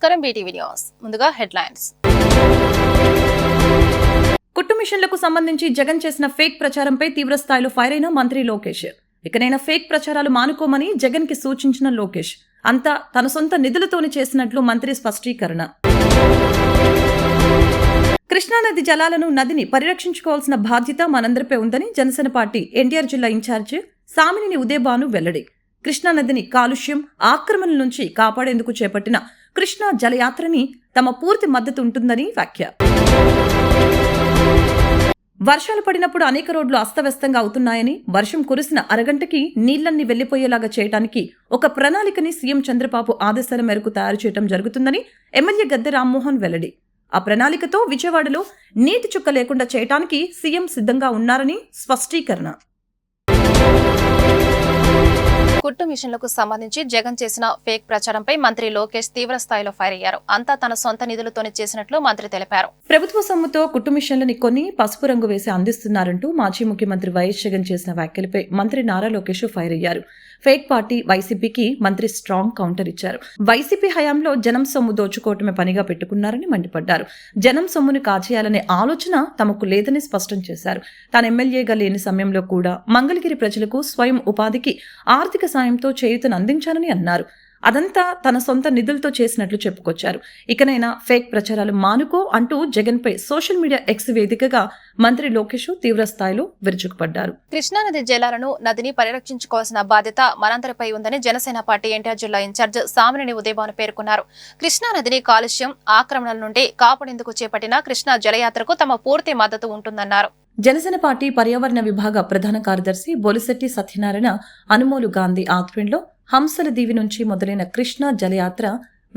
నమస్కారం BTV news ముందుగా headlines. కుట్టు మిషన్లకు సంబంధించి జగన్ చేసిన ఫేక్ ప్రచారంపై తీవ్ర స్థాయిలో ఫైర్ అయిన మంత్రి లోకేష్. ఇకనైనా ఫేక్ ప్రచారాలు మానుకోమని జగన్ కి సూచించిన లోకేష్ అంతా తన సొంత నిధులతోనే చేసినట్లు మంత్రి స్పష్టీకరణ. కృష్ణానది జలాలను నదిని పరిరక్షించుకోవాల్సిన బాధ్యత మనందరిపై ఉందని జనసేన పార్టీ ఎన్టీఆర్ జిల్లా ఇన్ఛార్జ్ సామినేని ఉదయభాను వెల్లడి. కృష్ణానదిని కాలుష్యం, ఆక్రమణల నుంచి కాపాడేందుకు చేపట్టిన కృష్ణా జలయాత్రని తమ పూర్తి మద్దతు ఉంటుందని వ్యాఖ్య. వర్షాలు పడినప్పుడు అనేక రోడ్లు అస్తవ్యస్తంగా అవుతున్నాయని, వర్షం కురిసిన అరగంటకి నీళ్లన్నీ వెళ్లిపోయేలాగా చేయడానికి ఒక ప్రణాళికని సీఎం చంద్రబాబు ఆదేశాల మేరకు తయారు చేయడం జరుగుతుందని ఎమ్మెల్యే గద్దె రామ్మోహన్ వెల్లడి. ఆ ప్రణాళికతో విజయవాడలో నీటి చుక్క లేకుండా చేయడానికి సీఎం సిద్ధంగా ఉన్నారని స్పష్టీకరణ. కుట్టు మిషన్లకు సంబంధించి జగన్ చేసిన ఫేక్ ప్రచారంపై మంత్రి లోకేష్ తీవ్ర స్థాయిలో ఫైర్ అయ్యారు. అంతా తన సొంత నిధులతోనే చేసినట్లు మంత్రి తెలిపారు. ప్రభుత్వ సొమ్ముతో కుట్టు మిషన్లని కొన్ని పసుపు రంగు వేసి అందిస్తున్నారంటూ మాజీ ముఖ్యమంత్రి వైఎస్ జగన్ చేసిన వ్యాఖ్యలపై మంత్రి నారా లోకేష్ ఫైర్ అయ్యారు. ఫేక్ పార్టీ వైసీపీకి మంత్రి స్ట్రాంగ్ కౌంటర్ ఇచ్చారు. వైసీపీ హయాంలో జనం సొమ్ము దోచుకోవటమే పనిగా పెట్టుకున్నారని మండిపడ్డారు. జనం సొమ్మును కాజేయాలనే ఆలోచన తమకు లేదని స్పష్టం చేశారు. తాను ఎమ్మెల్యేగా లేని సమయంలో కూడా మంగళగిరి ప్రజలకు స్వయం ఉపాధికి ఆర్థిక సాయంతో చేయూతను అందించాలని అన్నారు. అదంతా తన సొంత నిధులతో చేసినట్లు చెప్పుకొచ్చారు. ఇకనైనా ఫేక్ ప్రచారాలు మానుకో అంటూ జగన్ పై సోషల్ మీడియా ఎక్స్ వేదికగా మంత్రి లోకేష్ తీవ్ర స్థాయిలో విరుచుకుపడ్డారు. కృష్ణానది జలాలను నదిని పరిరక్షించుకోవాల్సిన బాధ్యత మనందరిపై ఉందని జనసేన పార్టీ ఎన్టీఆర్ జిల్లా ఇన్ఛార్జ్ సామినేని ఉదయభాను పేర్కొన్నారు. కృష్ణానదిని కాలుష్యం, ఆక్రమణల నుండి కాపాడేందుకు చేపట్టిన కృష్ణా జలయాత్రకు తమ పూర్తి మద్దతు ఉంటుందన్నారు. జనసేన పార్టీ పర్యావరణ విభాగ ప్రధాన కార్యదర్శి బొలిశెట్టి సత్యనారాయణ అనుమోలు గాంధీ ఆధ్వర్యంలో హంసల దీవి నుంచి మొదలైన కృష్ణా జలయాత్ర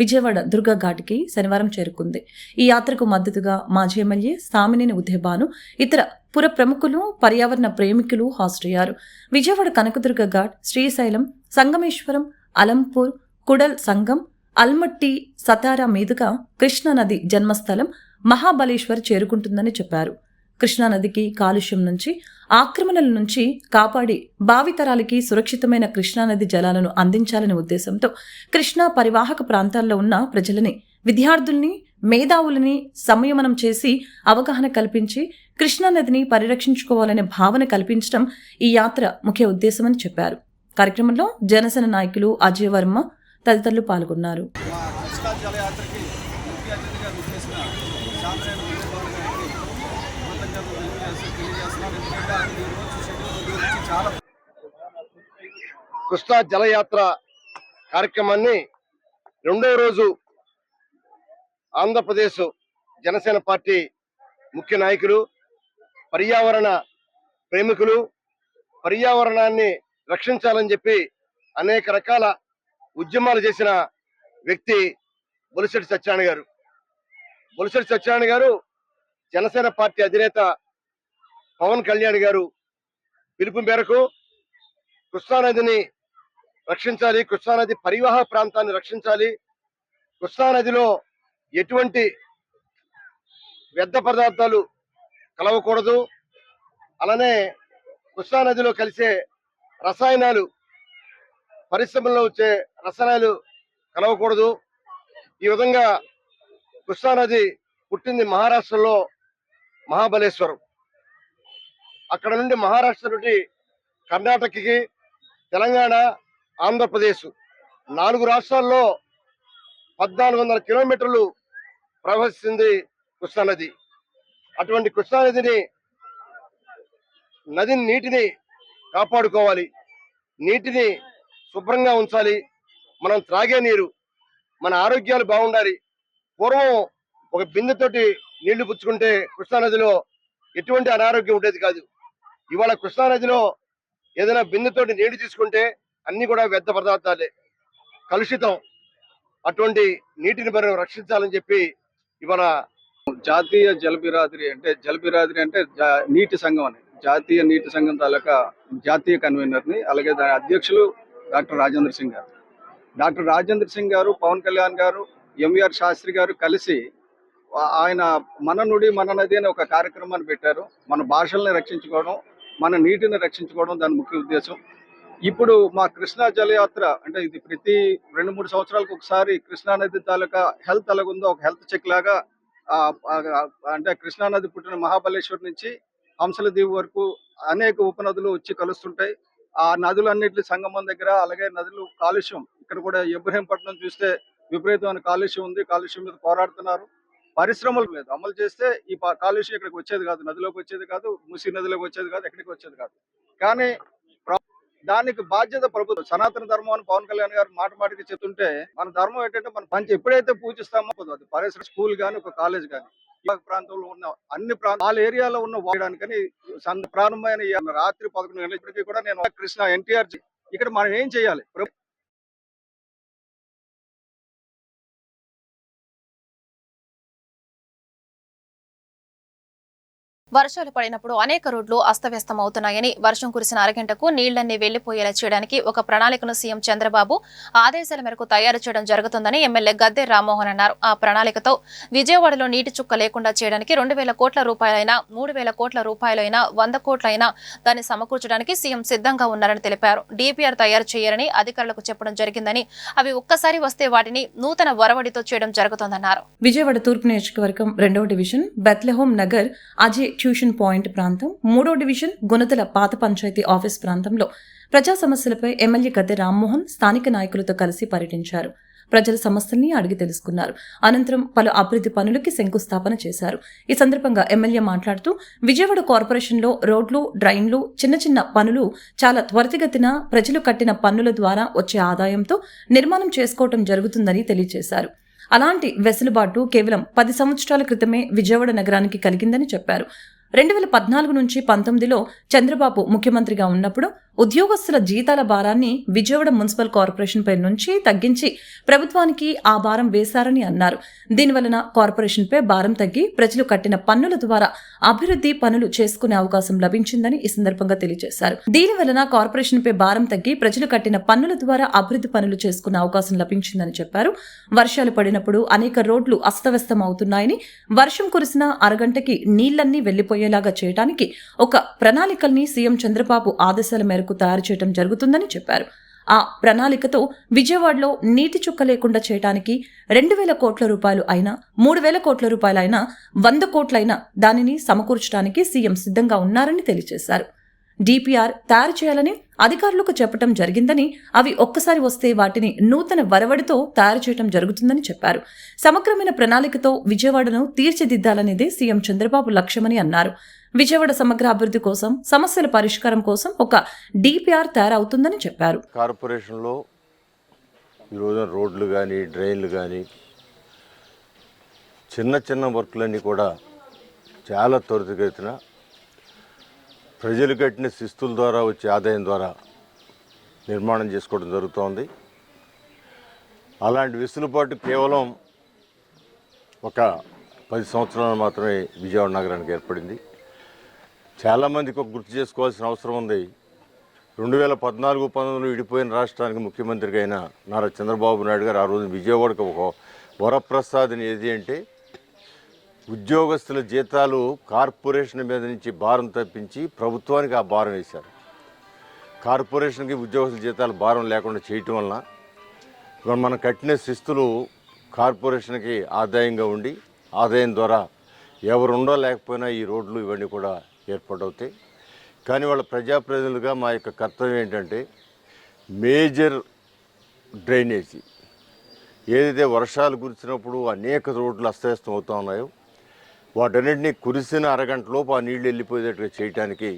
విజయవాడ దుర్గా ఘాట్కి శనివారం చేరుకుంది. ఈ యాత్రకు మద్దతుగా మాజీ ఎమ్మెల్యే సామినేని ఉదయభాను, ఇతర పుర ప్రముఖులు, పర్యావరణ ప్రేమికులు హాజరయ్యారు. విజయవాడ కనకదుర్గ ఘాట్, శ్రీశైలం, సంగమేశ్వరం, అలంపూర్, కుడల్ సంగం, అల్మట్టి, సతారా మీదుగా కృష్ణానది జన్మస్థలం మహాబలేశ్వర్ చేరుకుంటుందని చెప్పారు. కృష్ణానదికి కాలుష్యం నుంచి, ఆక్రమణల నుంచి కాపాడి భావితరాలకి సురక్షితమైన కృష్ణానది జలాలను అందించాలనే ఉద్దేశంతో కృష్ణా పరివాహక ప్రాంతాల్లో ఉన్న ప్రజలని, విద్యార్థుల్ని, మేధావులని సంయమనం చేసి అవగాహన కల్పించి కృష్ణానదిని పరిరక్షించుకోవాలనే భావన కల్పించడం ఈ యాత్ర ముఖ్య ఉద్దేశమని చెప్పారు. కార్యక్రమంలో జనసేన నాయకులు అజయ్ వర్మ తదితరులు పాల్గొన్నారు. కృష్ణా జలయాత్ర కార్యక్రమాన్ని రెండో రోజు ఆంధ్రప్రదేశ్ జనసేన పార్టీ ముఖ్య నాయకులు, పర్యావరణ ప్రేమికులు, పర్యావరణాన్ని రక్షించాలని చెప్పి అనేక రకాల ఉద్యమాలు చేసిన వ్యక్తి బొలిశెట్టి సత్యనారాయణ గారు. బొలిశెట్టి సత్యనారాయణ గారు జనసేన పార్టీ అధినేత పవన్ కళ్యాణ్ గారు పిలుపు మేరకు కృష్ణానదిని రక్షించాలి, కృష్ణానది పరివాహ ప్రాంతాన్ని రక్షించాలి, కృష్ణానదిలో ఎటువంటి వ్యర్థ పదార్థాలు కలవకూడదు, అలానే కృష్ణానదిలో కలిసే రసాయనాలు, పరిశ్రమల్లో వచ్చే రసాయనాలు కలవకూడదు. ఈ విధంగా కృష్ణానది పుట్టింది మహారాష్ట్రలో మహాబలేశ్వరం. అక్కడ నుండి మహారాష్ట్ర నుండి కర్ణాటకకి, తెలంగాణ, ఆంధ్రప్రదేశ్ 4 రాష్ట్రాల్లో 1400 కిలోమీటర్లు ప్రవహిస్తుంది కృష్ణానది. అటువంటి కృష్ణానదిని నీటిని కాపాడుకోవాలి, నీటిని శుభ్రంగా ఉంచాలి. మనం త్రాగే నీరు, మన ఆరోగ్యాలు బాగుండాలి. పూర్వం ఒక బిందెతోటి నీళ్లు పుచ్చుకుంటే కృష్ణానదిలో ఎటువంటి అనారోగ్యం ఉండేది కాదు. ఇవాళ కృష్ణానదిలో ఏదైనా బిందెతోటి నీళ్లు తీసుకుంటే అన్ని కూడా వ్యర్థ పదార్థాలే, కలుషితం. అటువంటి నీటిని మనం రక్షించాలని చెప్పి ఇవాళ జాతీయ జలబిరాదరి అంటే నీటి సంఘం అని, జాతీయ నీటి సంఘం తాలూకా జాతీయ కన్వీనర్ని, అలాగే దాని అధ్యక్షులు డాక్టర్ రాజేంద్ర సింగ్ గారు. డాక్టర్ రాజేంద్ర సింగ్ గారు, పవన్ కళ్యాణ్ గారు, ఎంవీఆర్ శాస్త్రి గారు కలిసి ఆయన మన నుడి మన నది అనే ఒక కార్యక్రమాన్ని పెట్టారు. మన భాషల్ని రక్షించుకోవడం, మన నీటిని రక్షించుకోవడం దాని ముఖ్య ఉద్దేశం. ఇప్పుడు మా కృష్ణా జలయాత్ర అంటే ఇది ప్రతి 2-3 సంవత్సరాలకు ఒకసారి కృష్ణా నది తాలూకా హెల్త్ ఎలాగుందో ఒక హెల్త్ చెక్ లాగా అంటే కృష్ణా నది పుట్టిన మహాబలేశ్వర్ నుంచి హంసల దీవి వరకు అనేక ఉపనదులు వచ్చి కలుస్తుంటాయి. ఆ నదులన్నిటి సంగమం దగ్గర అలాగే నదులు కాలుష్యం ఇక్కడ కూడా ఇబ్రహీంపట్నం చూస్తే విపరీతమైన కాలుష్యం ఉంది. కాలుష్యం మీద పోరాడుతున్నారు. పరిశ్రమలు లేదు అమలు చేస్తే ఈ కాలుష్యం ఇక్కడికి వచ్చేది కాదు, నదిలోకి వచ్చేది కాదు, మూసీ నదిలోకి వచ్చేది కాదు, ఎక్కడికి వచ్చేది కాదు. కానీ దానికి బాధ్యత ప్రభుత్వం. సనాతన ధర్మం అని పవన్ కళ్యాణ్ గారు మాటికి చెప్తుంటే మన ధర్మం ఏంటంటే మనం ఎప్పుడైతే పూజిస్తామో అది పరిసర స్కూల్ గానీ ఒక కాలేజ్ గానీ ప్రాంతంలో ఉన్న అన్ని వాళ్ళ ఏరియాలో ఉన్న వాడడానికని ప్రారంభమైన రాత్రి 11 గంటల ఇప్పటికీ కూడా నేను కృష్ణ ఎన్టీఆర్ ఇక్కడ మనం ఏం చేయాలి? వర్షాలు పడినప్పుడు అనేక రోడ్లు అస్తవ్యస్తం అవుతున్నాయని, వర్షం కురిసిన అరగంటకు నీళ్లన్నీ వెళ్లిపోయేలా చేయడానికి ఒక ప్రణాళికను సీఎం చంద్రబాబు ఆదేశాల మేరకు తయారు చేయడం జరుగుతుందని ఎమ్మెల్యే గద్దె రామ్మోహన్ అన్నారు. ఆ ప్రణాళికతో విజయవాడలో నీటి చుక్క లేకుండా చేయడానికి 2,000 కోట్ల రూపాయలైనా, 3,000 కోట్ల రూపాయలైనా, 100 కోట్లైనా దాన్ని సమకూర్చడానికి సీఎం సిద్ధంగా ఉన్నారని తెలిపారు. డిపిఆర్ తయారు చేయాలని అధికారులకు చెప్పడం జరిగిందని, అవి ఒక్కసారి వస్తే వాటిని నూతన వరవడితో చేయడం జరుగుతోందన్నారు. విజయవాడ తూర్పు నియోజకవర్గం 2వ division Bethlehem Nagar Ajay tuition point ప్రాంతం, 3వ డివిజన్ గుణదల పాత పంచాయతీ ఆఫీస్ ప్రాంతంలో ప్రజా సమస్యలపై ఎమ్మెల్యే గద్దె రామ్మోహన్ స్థానిక నాయకులతో కలిసి పర్యటించారు. ప్రజల సమస్యల్ని అడిగి తెలుసుకున్నారు. అనంతరం పలు అభివృద్ధి పనులకి శంకుస్థాపన చేశారు. ఈ సందర్భంగా ఎమ్మెల్యే మాట్లాడుతూ విజయవాడ కార్పొరేషన్లో రోడ్లు, డ్రైన్లు, చిన్న చిన్న పనులు చాలా త్వరితగతిన ప్రజలు కట్టిన పన్నుల ద్వారా వచ్చే ఆదాయంతో నిర్మాణం చేసుకోవడం జరుగుతుందని తెలియజేశారు. అలాంటి వెసులుబాటు కేవలం 10 సంవత్సరాల క్రితమే విజయవాడ నగరానికి కలిగిందని చెప్పారు. 2014 నుంచి 19లో చంద్రబాబు ముఖ్యమంత్రిగా ఉన్నప్పుడు ఉద్యోగస్తుల జీతాల భారాన్ని విజయవాడ మున్సిపల్ కార్పొరేషన్ పై నుంచి తగ్గించి ప్రభుత్వానికి ఆ భారం వేశారని అన్నారు. దీనివలన కార్పొరేషన్ పై భారం తగ్గి ప్రజలు కట్టిన పన్నుల ద్వారా అభివృద్ధి పనులు చేసుకునే అవకాశం లభించిందని ఈ సందర్భంగా తెలియజేశారు. దీనివలన కార్పొరేషన్ పై భారం తగ్గి ప్రజలు కట్టిన పన్నుల ద్వారా అభివృద్ధి పనులు చేసుకునే అవకాశం లభించిందని చెప్పారు. వర్షాలు పడినప్పుడు అనేక రోడ్లు అస్తవ్యస్తం అవుతున్నాయని, వర్షం కురిసిన అరగంటకి నీళ్లన్నీ వెళ్లిపోయేలాగా చేయడానికి ఒక ప్రణాళికల్ని సీఎం చంద్రబాబు ఆదేశాల మేరకు తయారు చేయడం జరుగుతుందని చెప్పారు. ఆ ప్రణాళికతో విజయవాడలో నీటి చుక్క లేకుండా చేయడానికి 2,000 కోట్ల రూపాయలు అయినా, 3,000 కోట్ల రూపాయలైనా, 100 కోట్లైనా దానిని సమకూర్చడానికి సీఎం సిద్ధంగా ఉన్నారని తెలియజేశారు. డిపిఆర్ తయారు చేయాలని అధికారులకు చెప్పడం జరిగిందని, అవి ఒక్కసారి వస్తే వాటిని నూతన వరవడితో తయారు చేయడం జరుగుతుందని చెప్పారు. సమగ్రమైన ప్రణాళికతో విజయవాడను తీర్చిదిద్దాలనేదే సీఎం చంద్రబాబు లక్ష్యమని అన్నారు. విజయవాడ సమగ్ర అభివృద్ధి కోసం, సమస్యల పరిష్కారం కోసం ఒక డిపిఆర్ తయారవుతుందని చెప్పారు. కార్పొరేషన్లో ఈరోజు రోడ్లు కానీ, డ్రైన్లు కానీ, చిన్న చిన్న వర్క్లన్నీ కూడా చాలా త్వరితగతిన ప్రజలు కట్టిన శిస్తుల ద్వారా వచ్చే ఆదాయం ద్వారా నిర్మాణం చేసుకోవడం జరుగుతోంది. అలాంటి వెసులుబాటు కేవలం ఒక 10 సంవత్సరాలు మాత్రమే విజయవాడ నగరానికి ఏర్పడింది. చాలామందికి ఒక గుర్తు చేసుకోవాల్సిన అవసరం ఉంది. 2014-19లో విడిపోయిన రాష్ట్రానికి ముఖ్యమంత్రిగా అయిన నారా చంద్రబాబు నాయుడు గారు ఆ రోజు విజయవాడకు ఒక వరప్రసాదని ఏది అంటే ఉద్యోగస్తుల జీతాలు కార్పొరేషన్ మీద నుంచి భారం తప్పించి ప్రభుత్వానికి ఆ భారం వేశారు. కార్పొరేషన్కి ఉద్యోగస్తుల జీతాలు భారం లేకుండా చేయటం వలన మనం కట్టిన శిస్తులు కార్పొరేషన్కి ఆదాయంగా ఉండి, ఆదాయం ద్వారా ఎవరుండో లేకపోయినా ఈ రోడ్లు ఇవన్నీ కూడా ఏర్పాటవుతాయి. కానీ వాళ్ళ ప్రజాప్రతినిధులుగా మా యొక్క కర్తవ్యం ఏంటంటే మేజర్ డ్రైనేజీ ఏదైతే వర్షాలు కురిసినప్పుడు అనేక రోడ్లు అస్తవ్యస్తం అవుతూ ఉన్నాయో వాటన్నింటినీ కురిసిన అరగంటలోపు ఆ నీళ్లు వెళ్ళిపోయేటట్టుగా చేయడానికి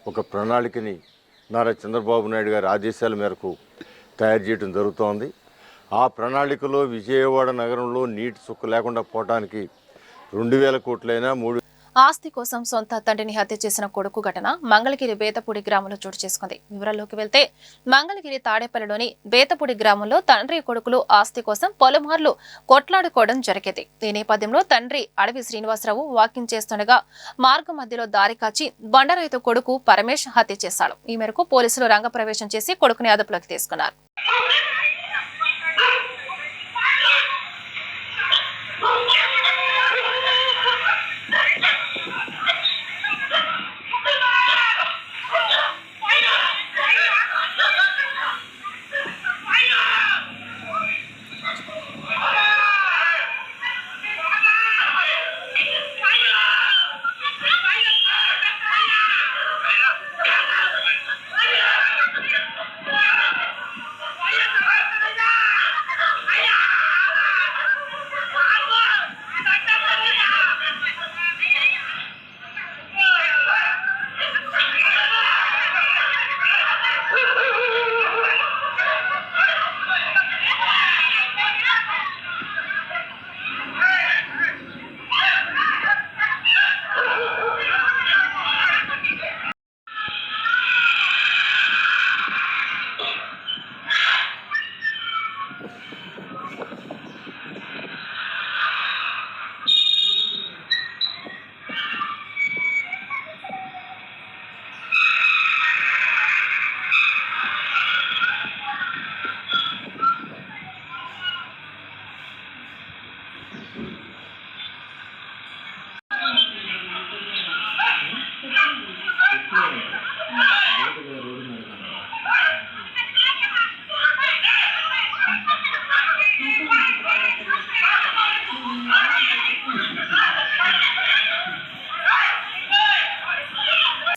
ఒక ప్రణాళికని నారా చంద్రబాబు నాయుడు గారి ఆదేశాల మేరకు తయారు చేయడం జరుగుతోంది. ఆ ప్రణాళికలో విజయవాడ నగరంలో నీటి చుక్క లేకుండా పోవడానికి 2,000 కోట్లైనా, 3 ఆస్తి కోసం సొంత తండ్రిని హత్య చేసిన కొడుకు ఘటన మంగళగిరి బేతపూడి గ్రామంలో చోటు చేసుకుంది. వివరాల్లోకి వెళ్తే మంగళగిరి తాడేపల్లిలోని బేతపూడి గ్రామంలో తండ్రి కొడుకులు ఆస్తి కోసం పలుమార్లు కొట్లాడుకోవడం జరిగేది. ఈ నేపథ్యంలో తండ్రి అడవి శ్రీనివాసరావు వాకింగ్ చేస్తుండగా మార్గం మధ్యలో దారి కాచి బండరైతు కొడుకు పరమేష్ హత్య చేశాడు. ఈ మేరకు పోలీసులు రంగప్రవేశం చేసి కొడుకుని అదుపులోకి తీసుకున్నారు.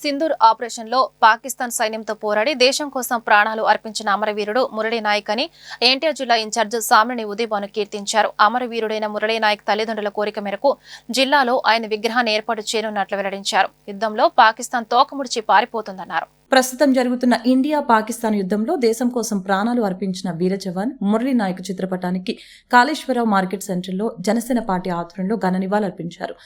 సింధూర్ ఆపరేషన్లో పాకిస్తాన్ సైన్యంతో పోరాడి దేశం కోసం ప్రాణాలు అర్పించిన అమరవీరుడు మురళీ నాయక్ అని ఎన్టీఆర్ జిల్లా ఇన్ఛార్జ్ సామినేని ఉదయభాను కీర్తించారు. అమరవీరుడైన మురళీ నాయక్ తల్లిదండ్రుల కోరిక మేరకు జిల్లాలో ఆయన విగ్రహాన్ని ఏర్పాటు చేయనున్నట్లు వెల్లడించారు. యుద్ధంలో పాకిస్తాన్ తోకముడిచి పారిపోతుందన్నారు. ప్రస్తుతం జరుగుతున్న ఇండియా పాకిస్తాన్ యుద్ధంలో దేశం కోసం ప్రాణాలు అర్పించిన వీర జవాన్ మురళీ నాయక్ చిత్రపటానికి కాళేశ్వరరావు మార్కెట్ సెంటర్లో జనసేన పార్టీ ఆధ్వర్యంలో ఘన నివాళులర్పించారు.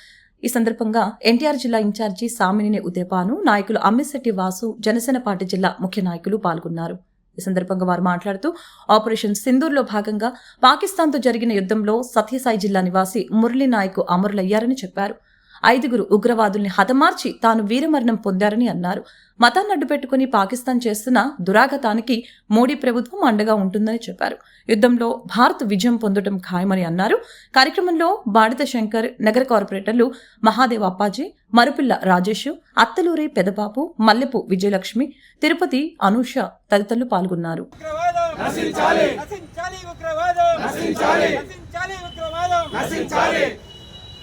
ఈ సందర్భంగా ఎన్టీఆర్ జిల్లా ఇన్ఛార్జి సామినేని ఉదయభాను, నాయకులు అమ్మిశెట్టి వాసు, జనసేన పార్టీ జిల్లా ముఖ్య నాయకులు పాల్గొన్నారు. ఈ సందర్భంగా వారు మాట్లాడుతూ ఆపరేషన్ సింధూర్లో భాగంగా పాకిస్తాన్తో జరిగిన యుద్ధంలో సత్యసాయి జిల్లా నివాసి మురళీ నాయక్ అమరులయ్యారని చెప్పారు. 5 ఉగ్రవాదుల్ని హతమార్చి తాను వీరమరణం పొందారని అన్నారు. మతాన్ని అడ్డుపెట్టుకుని పాకిస్తాన్ చేస్తున్న దురాఘాతానికి మోడీ ప్రభుత్వం అండగా ఉంటుందని చెప్పారు. యుద్ధంలో భారత్ విజయం పొందడం ఖాయమని అన్నారు. కార్యక్రమంలో బాడిత శంకర్, నగర కార్పొరేటర్లు మహాదేవ్ అప్పాజీ, మరుపిల్ల రాజేష్, అత్తలూరి పెదబాబు, మల్లెపు విజయలక్ష్మి, తిరుపతి అనూష తదితరులు పాల్గొన్నారు.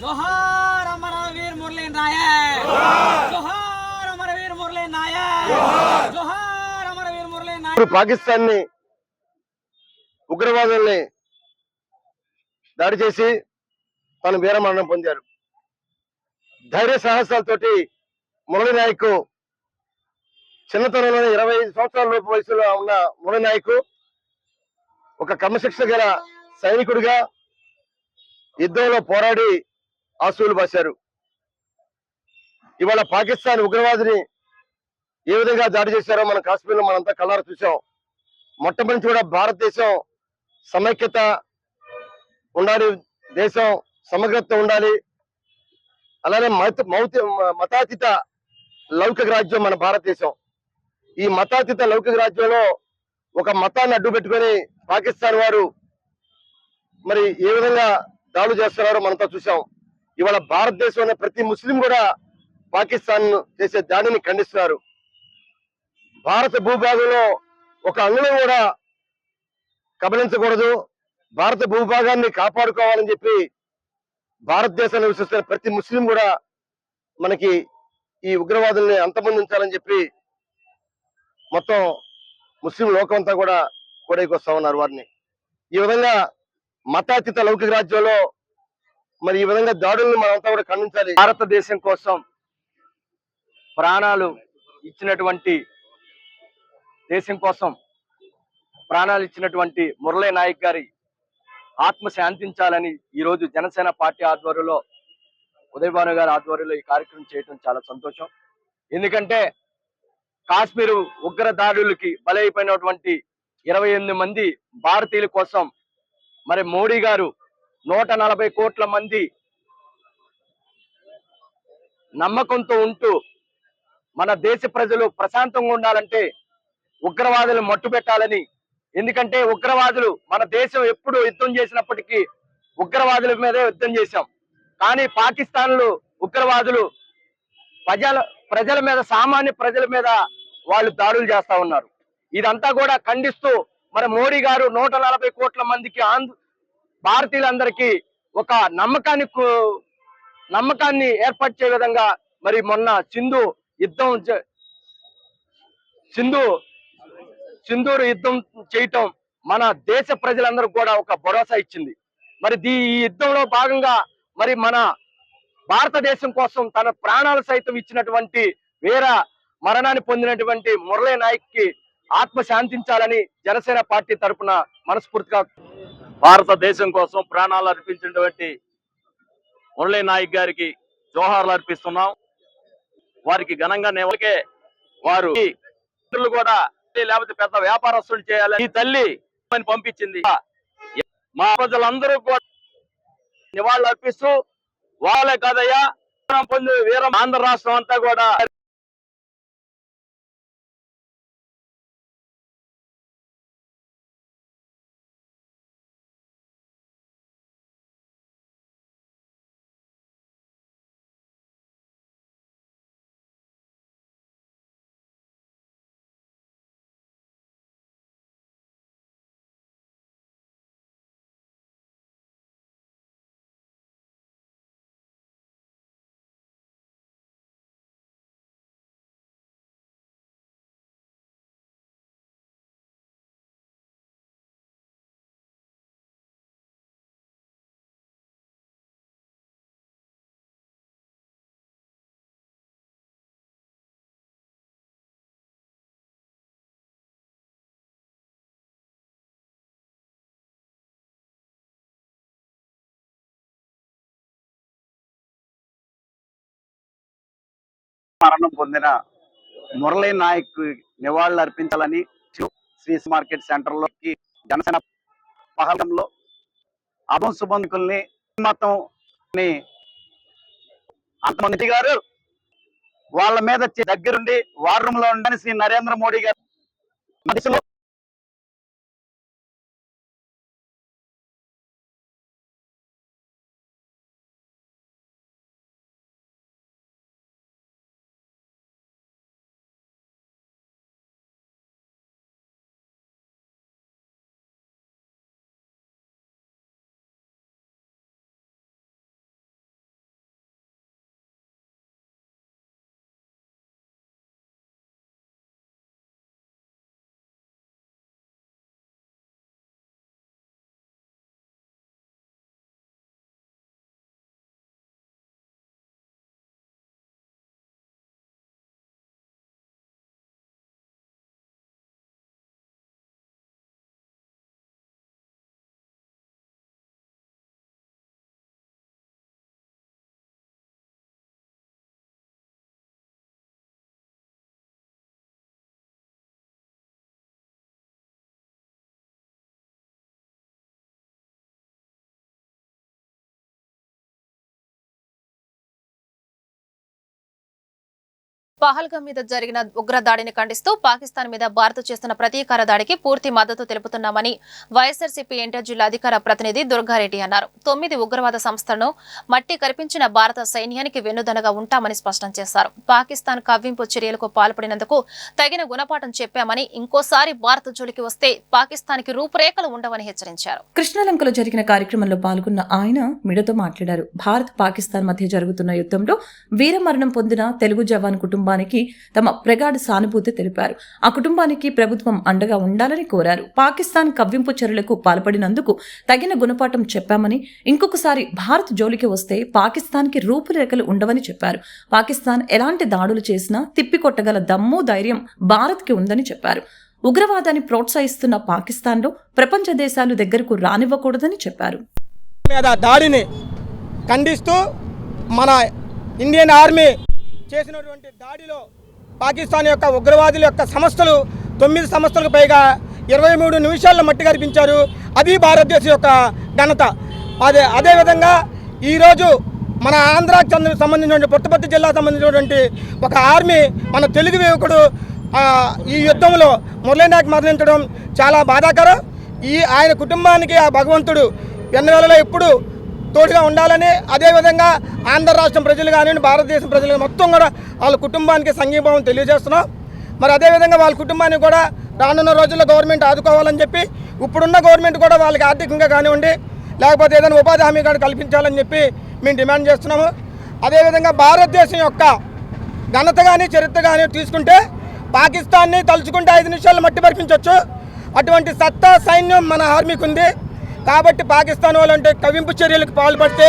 जोहार अमरवीर मुरली नायक, जोहार अमरवीर मुरली नायक, जोहार अमरवीर मुरली नायक. పాకిస్తాన్ ని ఉగ్రవాదుల్ని దాడి చేసి తను వీరమరణం పొందారు. ధైర్య సాహసాలతోటి మురళీ నాయక్ చిన్నతనంలోనే 25 సంవత్సరాల లోపు వయసులో ఉన్న మురళీ నాయక్ ఒక క్రమశిక్షణ గల సైనికుడిగా యుద్ధంలో పోరాడి ఆశువులు బాశారు. ఇవాళ పాకిస్తాన్ ఉగ్రవాదిని ఏ విధంగా దాడి చేశారో మనం కాశ్మీర్లో మనంతా కళ్ళారా చూసాం. మొట్టమొదటి కూడా భారతదేశం సమైక్యత ఉండాలి, దేశం సమగ్రత ఉండాలి, అలానే మతాతీత లౌకిక రాజ్యం మన భారతదేశం. ఈ మతాతీత లౌకిక రాజ్యంలో ఒక మతాన్ని అడ్డు పెట్టుకొని పాకిస్తాన్ వారు మరి ఏ విధంగా దాడులు చేస్తున్నారో మనంతా చూసాం. ఇవాళ భారతదేశంలో ప్రతి ముస్లిం కూడా పాకిస్తాన్ చేసే దాడిని ఖండిస్తున్నారు. భారత భూభాగంలో ఒక అంగుళం కూడా కబలించకూడదు, భారత భూభాగాన్ని కాపాడుకోవాలని చెప్పి భారతదేశాన్ని విశ్వసిస్తున్న ప్రతి ముస్లిం కూడా మనకి ఈ ఉగ్రవాదుల్ని అంతమొందించాలని చెప్పి మొత్తం ముస్లిం లోకం అంతా కూడా కోడైకొస్తా ఉన్నారు వారిని. ఈ విధంగా మతాతీత లౌకిక రాజ్యంలో మరి ఈ విధంగా దాడులను మనంతా కూడా ఖండించాలి. భారతదేశం కోసం ప్రాణాలు ఇచ్చినటువంటి, దేశం కోసం ప్రాణాలు ఇచ్చినటువంటి మురళీ నాయక్ గారి ఆత్మ శాంతించాలని ఈరోజు జనసేన పార్టీ ఆధ్వర్యంలో, ఉదయభాను గారి ఆధ్వర్యంలో ఈ కార్యక్రమం చేయడం చాలా సంతోషం. ఎందుకంటే కాశ్మీరు ఉగ్ర దాడులకి బలైపోయినటువంటి 28 మంది భారతీయుల కోసం మరి మోడీ గారు 140 కోట్ల మంది నమ్మకంతో ఉంటూ మన దేశ ప్రజలు ప్రశాంతంగా ఉండాలంటే ఉగ్రవాదులు మట్టు పెట్టాలని. ఎందుకంటే ఉగ్రవాదులు మన దేశం ఎప్పుడు యుద్ధం చేసినప్పటికీ ఉగ్రవాదుల మీదే యుద్ధం చేశాం. కానీ పాకిస్తాన్లో ఉగ్రవాదులు ప్రజల మీద, సామాన్య ప్రజల మీద వాళ్ళు దాడులు చేస్తా ఉన్నారు. ఇదంతా కూడా ఖండిస్తూ మరి మోడీ గారు 140 కోట్ల మందికి భారతీయులందరికీ ఒక నమ్మకాన్ని ఏర్పరిచే విధంగా మరి మొన్న సింధూరు యుద్ధం చేయటం మన దేశ ప్రజలందరూ కూడా ఒక భరోసా ఇచ్చింది. మరి ఈ యుద్ధంలో భాగంగా మరి మన భారతదేశం కోసం తన ప్రాణాలు సైతం ఇచ్చినటువంటి వీర మరణాన్ని పొందినటువంటి మురళీ నాయక్ కి ఆత్మ శాంతించాలని జనసేన పార్టీ తరఫున మనస్ఫూర్తిగా భారతదేశం కోసం ప్రాణాలు అర్పించినటువంటి మురళీ నాయక్ గారికి జోహార్లు అర్పిస్తున్నాం. వారికి ఘనంగా వారు కూడా లేకపోతే పెద్ద వ్యాపారస్తులు చేయాలని ఈ తల్లి పంపించింది. మా ప్రజలందరూ కూడా నివాళులు అర్పిస్తూ వాళ్ళే కాదయ్యా పొంది ఆంధ్ర రాష్ట్రం అంతా కూడా మరణం పొందిన మురళీ నాయక్ నివాళులు అర్పించాలని శ్రీస్ మార్కెట్ సెంటర్ లోకి జనసేన పహలంలో అభం సుబంధికుల్ని మొత్తం అంతమంది గారు వాళ్ళ మీద దగ్గరుండి వార్ రూమ్ లో ఉండని శ్రీ నరేంద్ర మోడీ గారు మనసులో పహల్గామ్ మీద జరిగిన ఉగ్ర దాడిని ఖండిస్తూ పాకిస్తాన్ మీద భారత్ చేస్తున్న ప్రతీకార దాడికి పూర్తి మద్దతు తెలుపుతున్నామని వైఎస్ఆర్సీపీ ఎన్టీఆర్ జిల్లా అధికార ప్రతినిధి దుర్గారెడ్డి అన్నారు. 9 ఉగ్రవాద సంస్థలను మట్టి కరిపించిన భారత సైన్యానికి వెన్నుదనగా ఉంటామని స్పష్టం చేశారు. పాకిస్తాన్ కవ్వింపు చర్యలకు పాల్పడినందుకు తగిన గుణపాఠం చెప్పామని, ఇంకోసారి భారత్ జోలికి వస్తే పాకిస్తాన్ కి రూపురేఖలు ఉండవని హెచ్చరించారు. కృష్ణలంకలో జరిగిన కార్యక్రమంలో పాల్గొన్న ఆయన మీడియాతో మాట్లాడారు. భారత్ పాకిస్తాన్ మధ్య జరుగుతున్న యుద్ధంలో వీరమరణం పొందిన తెలుగు జవాన్ కుటుంబానికి తమ ప్రగాఢ సానుభూతి తెలిపారు. ఆ కుటుంబానికి ప్రభుత్వం అండగా ఉండాలని కోరారు. పాకిస్తాన్ కవ్వింపు చర్యలకు పాల్పడినందుకు తగిన గుణపాఠం చెప్పామని, ఇంకొకసారి భారత్ జోలికి వస్తే పాకిస్తాన్ కి రూపురేఖలు ఉండవని చెప్పారు. పాకిస్తాన్ ఎలాంటి దాడులు చేసినా తిప్పికొట్టగల దమ్ము ధైర్యం భారత్ కి ఉందని చెప్పారు. ఉగ్రవాదాన్ని ప్రోత్సహిస్తున్న పాకిస్తాన్లో ప్రపంచ దేశాలు దగ్గరకు రానివ్వకూడదని చెప్పారు. దాడిని ఖండిస్తూ మన ఇండియన్ ఆర్మీ చేసినటువంటి దాడిలో పాకిస్తాన్ యొక్క ఉగ్రవాదుల యొక్క సంస్థలు 9 సంస్థలకు పైగా 23 నిమిషాల్లో మట్టి కరిపించారు. అది భారతదేశం యొక్క ఘనత. అదేవిధంగా ఈరోజు మన ఆంధ్రాకి సంబంధించినటువంటి పుట్టపర్తి జిల్లాకు సంబంధించినటువంటి ఒక ఆర్మీ మన తెలుగు యువకుడు ఈ యుద్ధంలో మురళీ నాయక్ మరణించడం చాలా బాధాకరం. ఆయన కుటుంబానికి ఆ భగవంతుడు ఎన్నవేళలో ఎప్పుడు తోడుగా ఉండాలని, అదేవిధంగా ఆంధ్ర రాష్ట్రం ప్రజలు కానివ్వండి, భారతదేశం ప్రజలు మొత్తం కూడా వాళ్ళ కుటుంబానికి సంఘీభావం తెలియజేస్తున్నాం. మరి అదేవిధంగా వాళ్ళ కుటుంబాన్ని కూడా రానున్న రోజుల్లో గవర్నమెంట్ ఆదుకోవాలని చెప్పి, ఇప్పుడున్న గవర్నమెంట్ కూడా వాళ్ళకి ఆర్థికంగా కానివ్వండి, లేకపోతే ఏదైనా ఉపాధి హామీ కూడా కల్పించాలని చెప్పి మేము డిమాండ్ చేస్తున్నాము. అదేవిధంగా భారతదేశం యొక్క ఘనత కానీ చరిత్ర కానీ తీసుకుంటే పాకిస్తాన్ని తలుచుకుంటే 5 నిమిషాలు మట్టి పరిపించవచ్చు. అటువంటి సత్తా సైన్యం మన ఆర్మీకి ఉంది. కాబట్టి పాకిస్తాన్ వాళ్ళంటే కవింపు చర్యలకు పాల్పడితే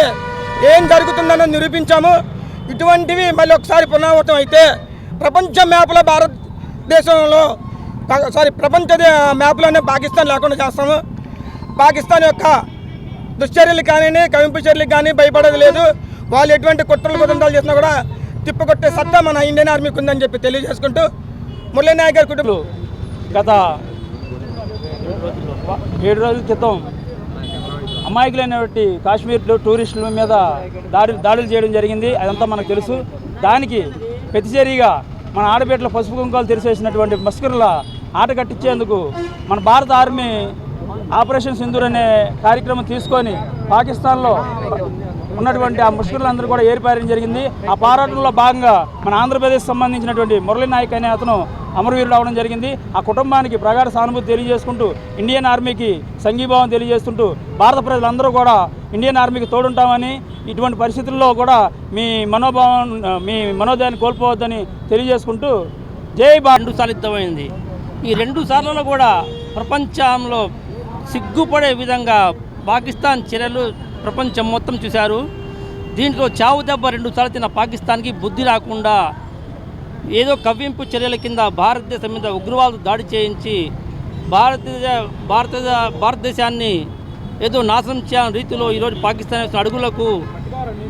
ఏం జరుగుతుందని నిరూపించాము. ఇటువంటివి మళ్ళీ ఒకసారి పునరావృతం అయితే ప్రపంచ మ్యాప్లో భారతదేశంలో ప్రపంచ మ్యాప్లోనే పాకిస్తాన్ లేకుండా చేస్తాము. పాకిస్తాన్ యొక్క దుశ్చర్యలకు కానీ కవింపు చర్యలకు కానీ భయపడేది లేదు. వాళ్ళు ఎటువంటి కుట్రలు కుతంత్రాలు చేసినా కూడా తిప్పకొట్టే సత్తా మన ఇండియన్ ఆర్మీకి ఉందని చెప్పి తెలియజేసుకుంటూ, మురళీ నాయక్ గారి కుటుంబం గత 7 రోజుల క్రితం అమాయకులైనటువంటి కాశ్మీర్లో టూరిస్టుల మీద దాడులు చేయడం జరిగింది. అదంతా మనకు తెలుసు. దానికి ప్రతిచర్యగా మన ఆడపేటలో పసుపు కుంకాలు తెరిచేసినటువంటి మస్కరుల ఆట కట్టించేందుకు మన భారత ఆర్మీ ఆపరేషన్ సింధూర్ అనే కార్యక్రమం తీసుకొని పాకిస్తాన్లో ఉన్నటువంటి ఆ ముష్కరులందరూ కూడా ఏర్పారడం జరిగింది. ఆ పోరాటంలో భాగంగా మన ఆంధ్రప్రదేశ్ సంబంధించినటువంటి మురళీ నాయక్ అనే అతను అమరవీరుడు అవడం జరిగింది. ఆ కుటుంబానికి ప్రగాఢ సానుభూతి తెలియజేసుకుంటూ, ఇండియన్ ఆర్మీకి సంఘీభావం తెలియజేస్తుంటూ, భారత ప్రజలందరూ కూడా ఇండియన్ ఆర్మీకి తోడుంటామని, ఇటువంటి పరిస్థితుల్లో కూడా మీ మనోధైర్యాన్ని కోల్పోవద్దని తెలియజేసుకుంటూ జై భారత్. 2 సార్లు యుద్ధమైంది. ఈ 2 సార్లలో కూడా ప్రపంచంలో సిగ్గుపడే విధంగా పాకిస్తాన్ చర్యలు ప్రపంచం మొత్తం చూశారు. దీంట్లో చావు దెబ్బ 2 సార్లు తిన్న పాకిస్తాన్కి బుద్ధి రాకుండా ఏదో కవ్వింపు చర్యల కింద భారతదేశం మీద ఉగ్రవాదులు దాడి చేయించి భారతదేశాన్ని ఏదో నాశనం చేయాలని రీతిలో ఈరోజు పాకిస్తాన్ వేసిన అడుగులకు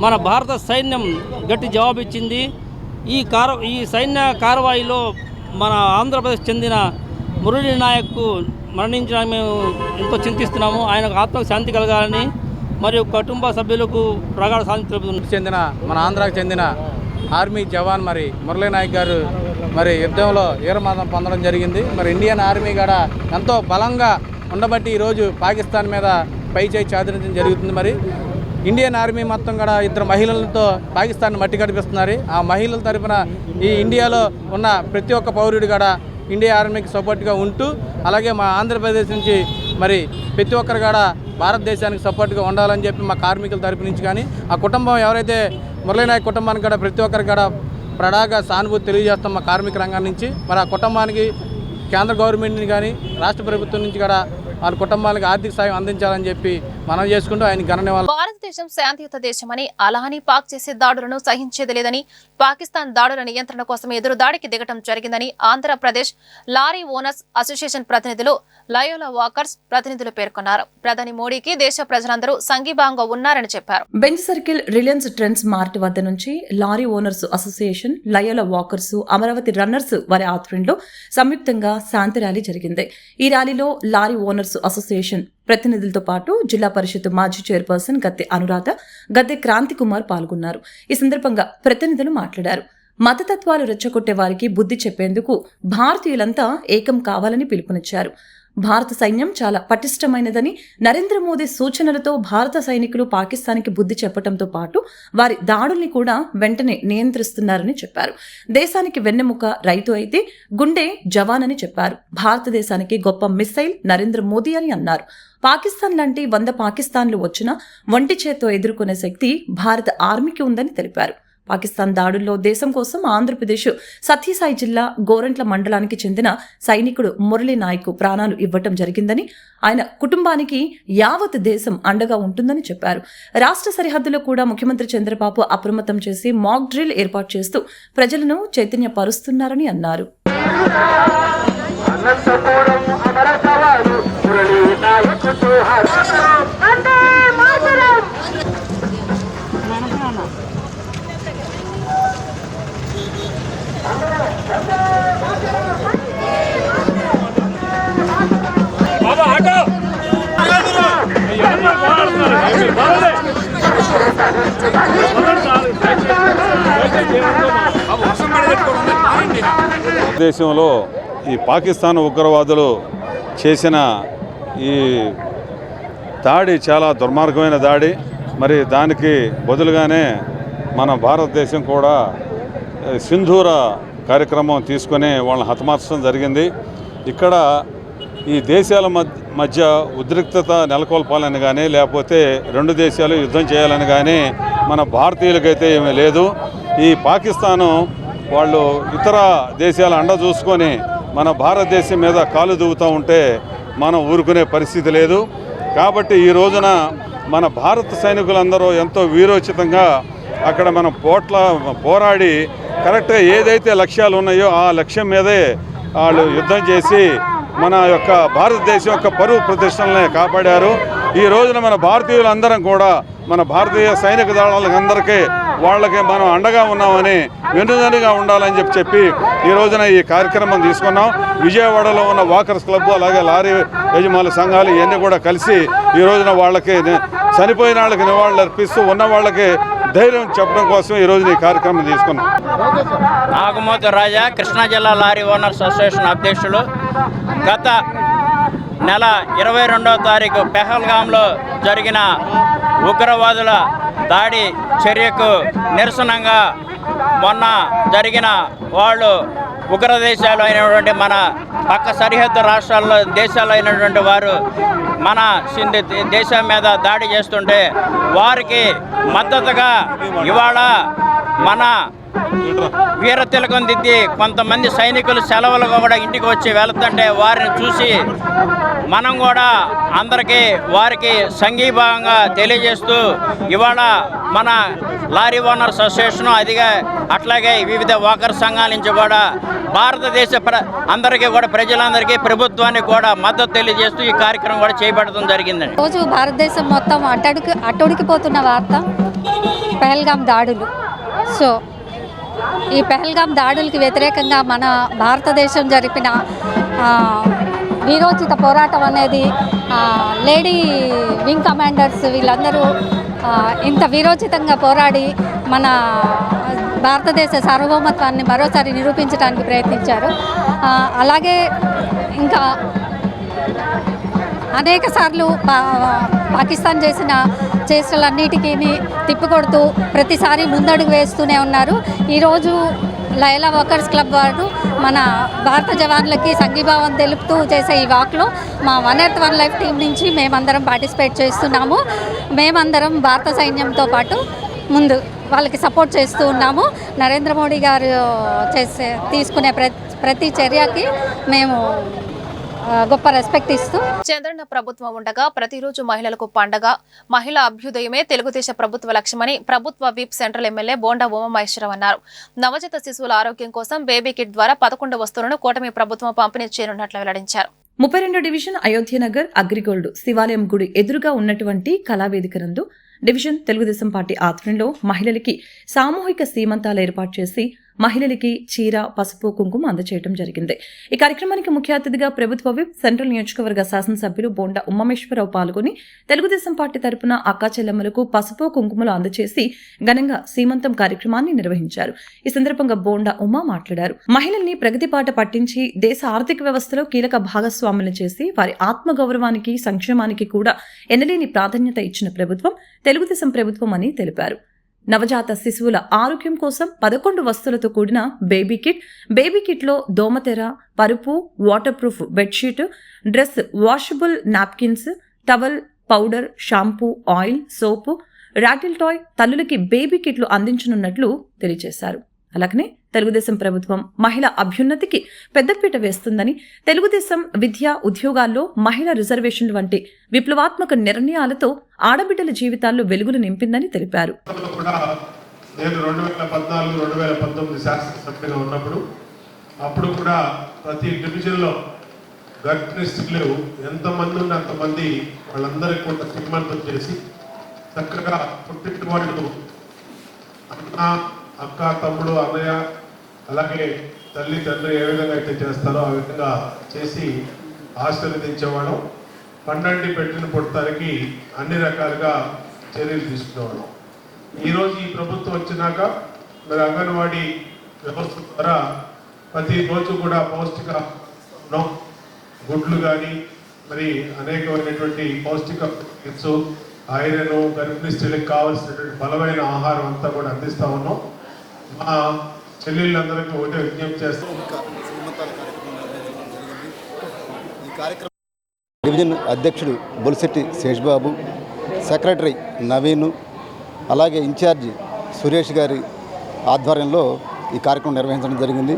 మన భారత సైన్యం గట్టి జవాబు ఇచ్చింది. ఈ సైన్య కార్యవాయిలో మన ఆంధ్రప్రదేశ్ చెందిన మురళీ నాయక్ మరణించడానికి మేము ఎంతో చింతిస్తున్నాము. ఆయనకు ఆత్మకు శాంతి కలగాలని మరియు కుటుంబ సభ్యులకు ప్రగాఢ శాంతి తెలుపుతున్నాము. చెందిన మన ఆంధ్రాకు చెందిన ఆర్మీ జవాన్ మరి మురళీ నాయక్ గారు మరి యుద్ధంలో వీరమరణం పొందడం జరిగింది. మరి ఇండియన్ ఆర్మీ కూడా ఎంతో బలంగా ఉండబట్టి ఈరోజు పాకిస్తాన్ మీద పైచేయి చాదించడం జరుగుతుంది. మరి ఇండియన్ ఆర్మీ మొత్తం కూడా 2 మహిళలతో పాకిస్తాన్ మట్టి కనిపిస్తున్నారు. ఆ మహిళల తరపున ఈ ఇండియాలో ఉన్న ప్రతి ఒక్క పౌరుడు కూడా ఇండియా ఆర్మీకి సపోర్ట్గా ఉంటూ, అలాగే మా ఆంధ్రప్రదేశ్ నుంచి మరి ప్రతి ఒక్కరు కూడా భారతదేశానికి సపోర్ట్గా ఉండాలని చెప్పి మా కార్మికుల తరపు నుంచి కానీ ఆ కుటుంబం ఎవరైతే మురళీ నాయక్ కుటుంబానికి కూడా ప్రతి ఒక్కరికి కూడా ప్రడాగా సానుభూతి తెలియజేస్తాం మా కార్మిక రంగం నుంచి. మరి ఆ కుటుంబానికి కేంద్ర గవర్నమెంట్ని కానీ రాష్ట్ర ప్రభుత్వం నుంచి కూడా వాళ్ళ కుటుంబాలకు ఆర్థిక సాయం అందించాలని చెప్పి మనం చేసుకుంటూ ఆయన ఘన నివాళులు. భారతదేశం శాంతియుత దేశమని, అలా అని పాక్ చేసే దాడులను సహించేది లేదని, పాకిస్తాన్ దాడుల నియంత్రణ కోసం ఎదురు దాడికి దిగటం జరిగిందని ఆంధ్రప్రదేశ్ లారీ ఓనర్స్ అసోసియేషన్ ప్రతినిధులు, లయోలా వాకర్స్ ప్రతినిధులు పేర్కొన్నారు. ప్రధాని మోడీకి దేశ ప్రజలందరూ సంఘీభావంగా ఉన్నారని చెప్పారు. Bench circle Reliance trends mart వద్ద నుంచి lorry owners association, Loyola walkers, Amaravati runners వారి ఆధ్వర్యంలో సంయుక్తంగా శాంతి ర్యాలీ జరిగింది. ఈ ర్యాలీలో లారీ ఓనర్స్ అసోసియేషన్ ప్రతినిధులతో పాటు జిల్లా పరిషత్ మాజీ చైర్పర్సన్ గద్దె అనురాధ, గద్దె క్రాంతి కుమార్ పాల్గొన్నారు. ఈ సందర్భంగా ప్రతినిధులు మాట్లాడారు. మతతత్వాలు రెచ్చగొట్టే వారికి బుద్ధి చెప్పేందుకు భారతీయులంతా ఏకం కావాలని పిలుపునిచ్చారు. భారత సైన్యం చాలా పటిష్టమైనదని, నరేంద్ర మోదీ సూచనలతో భారత సైనికులు పాకిస్తాన్కి బుద్ధి చెప్పడంతో పాటు వారి దాడుల్ని కూడా వెంటనే నియంత్రిస్తున్నారని చెప్పారు. దేశానికి వెన్నెముక రైతు అయితే గుండె జవాన్ అని చెప్పారు. భారతదేశానికి గొప్ప మిస్సైల్ నరేంద్ర మోదీ అని అన్నారు. పాకిస్తాన్ లాంటి 100 పాకిస్తాన్లు వచ్చినా ఒంటి చేత్తో ఎదుర్కొనే శక్తి భారత ఆర్మీకి ఉందని తెలిపారు. పాకిస్తాన్ దాడుల్లో దేశం కోసం ఆంధ్రప్రదేశ్ సత్యసాయి జిల్లా గోరంట్ల మండలానికి చెందిన సైనికుడు మురళీ నాయక్ ప్రాణాలు ఇవ్వటం జరిగిందని, ఆయన కుటుంబానికి యావత్ దేశం అండగా ఉంటుందని చెప్పారు. రాష్ట్ర సరిహద్దులో కూడా ముఖ్యమంత్రి చంద్రబాబు అప్రమత్తం చేసి మాక్ డ్రిల్ ఏర్పాటు చేస్తూ ప్రజలను చైతన్యపరుస్తున్నారని అన్నారు. దేశంలో ఈ పాకిస్తాన్ ఉగ్రవాదులు చేసిన ఈ దాడి చాలా దుర్మార్గమైన దాడి. మరి దానికి బదులుగానే మన భారతదేశం కూడా సింధూర కార్యక్రమం తీసుకొని వాళ్ళని హతమార్చడం జరిగింది. ఇక్కడ ఈ దేశాల మధ్య ఉద్రిక్తత నెలకొల్పాలని కానీ, లేకపోతే 2 దేశాలు యుద్ధం చేయాలని కానీ మన భారతీయులకైతే ఏమీ లేదు. ఈ పాకిస్తాను వాళ్ళు ఇతర దేశాల అండ చూసుకొని మన భారతదేశం మీద కాలు దువ్వుతూ ఉంటే మనం ఊరుకునే పరిస్థితి లేదు. కాబట్టి ఈ రోజున మన భారత సైనికులందరూ ఎంతో వీరోచితంగా అక్కడ మనం పోరాడి కరెక్ట్గా ఏదైతే లక్ష్యాలు ఉన్నాయో ఆ లక్ష్యం మీదే వాళ్ళు యుద్ధం చేసి మన యొక్క భారతదేశం యొక్క పరువు ప్రతిష్టలని కాపాడారు. ఈ రోజున మన భారతీయులందరం కూడా మన భారతీయ సైనిక దళాలందరికీ వాళ్ళకి మనం అండగా ఉన్నామని, వెన్నుదన్నుగా ఉండాలని చెప్పి ఈ రోజున ఈ కార్యక్రమం తీసుకున్నాం. విజయవాడలో ఉన్న వాకర్స్ క్లబ్, అలాగే లారీ యజమానుల సంఘాలు ఇవన్నీ కూడా కలిసి ఈ రోజున వాళ్ళకి చనిపోయిన వాళ్ళకి నివాళులు అర్పిస్తూ ఉన్న వాళ్ళకి ధైర్యం చెప్పడం కోసం ఈ రోజున ఈ కార్యక్రమం తీసుకున్నాం. నాగమోతు రాజా, కృష్ణా జిల్లా లారీ ఓనర్స్ అసోసియేషన్ అధ్యక్షులు. గత నెల 22వ తారీఖు పెహల్గాంలో జరిగిన ఉగ్రవాదుల దాడి చర్యకు నిరసనంగా మొన్న జరిగిన వాళ్ళు ఉగ్ర దేశాలు అయినటువంటి మన పక్క సరిహద్దు రాష్ట్రాల్లో దేశాలు అయినటువంటి వారు మన దేశం మీద దాడి చేస్తుంటే వారికి మద్దతుగా ఇవాళ మన వీర తిలకం దిద్ది కొంతమంది సైనికులు సెలవులుగా కూడా ఇంటికి వచ్చి వెళుతుంటే వారిని చూసి మనం కూడా అందరికీ వారికి సంఘీభావంగా తెలియజేస్తూ ఇవాళ మన లారీ ఓనర్స్ అసోసియేషన్ అట్లాగే వివిధ వాకర్ సంఘాల నుంచి కూడా భారతదేశ అందరికీ కూడా ప్రజలందరికీ ప్రభుత్వానికి కూడా మద్దతు తెలియజేస్తూ ఈ కార్యక్రమం కూడా చేపట్టడం జరిగిందండి. రోజు భారతదేశం మొత్తం అట్టుడికిపోతున్న వార్త పెహల్గాం దాడులు. సో ఈ పెహల్గాం దాడులకి వ్యతిరేకంగా మన భారతదేశం జరిపిన వీరోచిత పోరాటం అనేది లేడీ వింగ్ కమాండర్స్ వీళ్ళందరూ ఇంత వీరోచితంగా పోరాడి మన భారతదేశ సార్వభౌమత్వాన్ని మరోసారి నిరూపించడానికి ప్రయత్నించారు. అలాగే ఇంకా అనేక సార్లు పాకిస్తాన్ చేసిన చేష్టలన్నిటికీ తిప్పికొడుతూ ప్రతిసారి ముందడుగు వేస్తూనే ఉన్నారు. ఈరోజు లైలా వర్కర్స్ క్లబ్ వారు మన భారత జవాన్లకి సంఘీభావం తెలుపుతూ చేసే ఈ వాక్లో మా one earth one life team నుంచి మేమందరం పార్టిసిపేట్ చేస్తున్నాము. మేమందరం భారత సైన్యంతో పాటు ముందు వాళ్ళకి సపోర్ట్ చేస్తూ ఉన్నాము. నరేంద్ర మోడీ గారు తీసుకునే ప్రతి చర్యకి మేము గొప్ప రెస్పెక్ట్ ఇస్తూ చంద్రన్న ప్రభుత్వం ఉండగా ప్రతిరోజు మహిళలకు పండగ, మహిళా అభ్యుదయమే తెలుగుదేశ ప్రభుత్వ లక్ష్యమని ప్రభుత్వ whip central MLA Bonda Umamaheswararao అన్నారు. నవజాత శిశువుల ఆరోగ్యం కోసం బేబీ కిట్ ద్వారా 11 వస్తువులను కూటమి ప్రభుత్వం పంపిణీ చేయనున్నట్లు వెల్లడించారు. 32 డివిజన్ అయోధ్యనగర్ అగ్రిగోల్డ్ శివాలయం గుడి ఎదురుగా ఉన్నటువంటి కళావేదిక నందు డివిజన్ తెలుగుదేశం పార్టీ ఆధ్వర్యంలో మహిళలకి సామూహిక సీమంతాలు ఏర్పాటు చేసి మహిళలకి చీర, పసుపు, కుంకుమ అందజేయడం జరిగింది. ఈ కార్యక్రమానికి ముఖ్య అతిథిగా ప్రభుత్వ విప్ సెంట్రల్ నియోజకవర్గ శాసనసభ్యులు బోండా ఉమామహేశ్వరరావు పాల్గొని తెలుగుదేశం పార్టీ తరపున అక్కా చెల్లెమ్మలకు పసుపు, కుంకుమలు అందజేసి ఘనంగా సీమంతం కార్యక్రమాన్ని నిర్వహించారు. ఈ సందర్భంగా బోండా ఉమా మాట్లాడారు. మహిళల్ని ప్రగతి పాట పట్టించి దేశ ఆర్థిక వ్యవస్థలో కీలక భాగస్వాములు చేసి వారి ఆత్మగౌరవానికి, సంక్షేమానికి కూడా ఎనలేని ప్రాధాన్యత ఇచ్చిన ప్రభుత్వం తెలుగుదేశం ప్రభుత్వం అని తెలిపారు. నవజాత శిశువుల ఆరోగ్యం కోసం 11 వస్తువులతో కూడిన బేబీ కిట్లో దోమతెర, పరుపు, water proof bedsheet, dress, washable napkins, towel, powder, shampoo, oil, soap, rattle toy తల్లులకి బేబీ కిట్లు అందించనున్నట్లు తెలియజేశారు. అలాగనే తెలుగుదేశం ప్రభుత్వం మహిళా అభ్యున్నతికి పెద్దపీట వేస్తుందని, తెలుగుదేశం విద్య, ఉద్యోగాల్లో మహిళా రిజర్వేషన్లు వంటి విప్లవాత్మక నిర్ణయాలతో ఆడబిడ్డల జీవితాల్లో వెలుగులు నింపిందని తెలిపారు. నేను 2014-2019 శాసనసభ్యుగా ఉన్నప్పుడు అప్పుడు కూడా ప్రతి డివిజన్లో గర్భిణీ స్త్రీలు ఎంతమంది ఉంటే అంతమంది వాళ్ళందరికీ కూడా శ్రీమంతం చేసి చక్కగా పుట్టింటి వాళ్ళు అక్క, తమ్ముడు, అన్నయ్య, అలాగే తల్లి, తండ్రి ఏ విధంగా అయితే చేస్తారో ఆ విధంగా చేసి ఆశీర్వదించేవాళ్ళం. పండండి పెట్టిన పుట్టడానికి అన్ని రకాలుగా చర్యలు తీసుకునేవాళ్ళం. ఈరోజు ఈ ప్రభుత్వం వచ్చినాక మరి అంగన్వాడీ వ్యవస్థ ద్వారా ప్రతిరోజు కూడా పౌష్టిక గుడ్లు కానీ మరి అనేకమైనటువంటి పౌష్టిక ఐరన్, గర్భిణీ స్త్రీలకు కావాల్సినటువంటి బలమైన ఆహారం అంతా కూడా అందిస్తా ఉన్నాం. మా చెల్లెళ్ళందరికీ ఒకటే విజ్ఞప్తి చేస్తాం. డివిజన్ అధ్యక్షుడు బొలిశెట్టి శేష్బాబు, సెక్రటరీ నవీన్, అలాగే ఇన్ఛార్జి సురేష్ గారి ఆధ్వర్యంలో ఈ కార్యక్రమం నిర్వహించడం జరిగింది.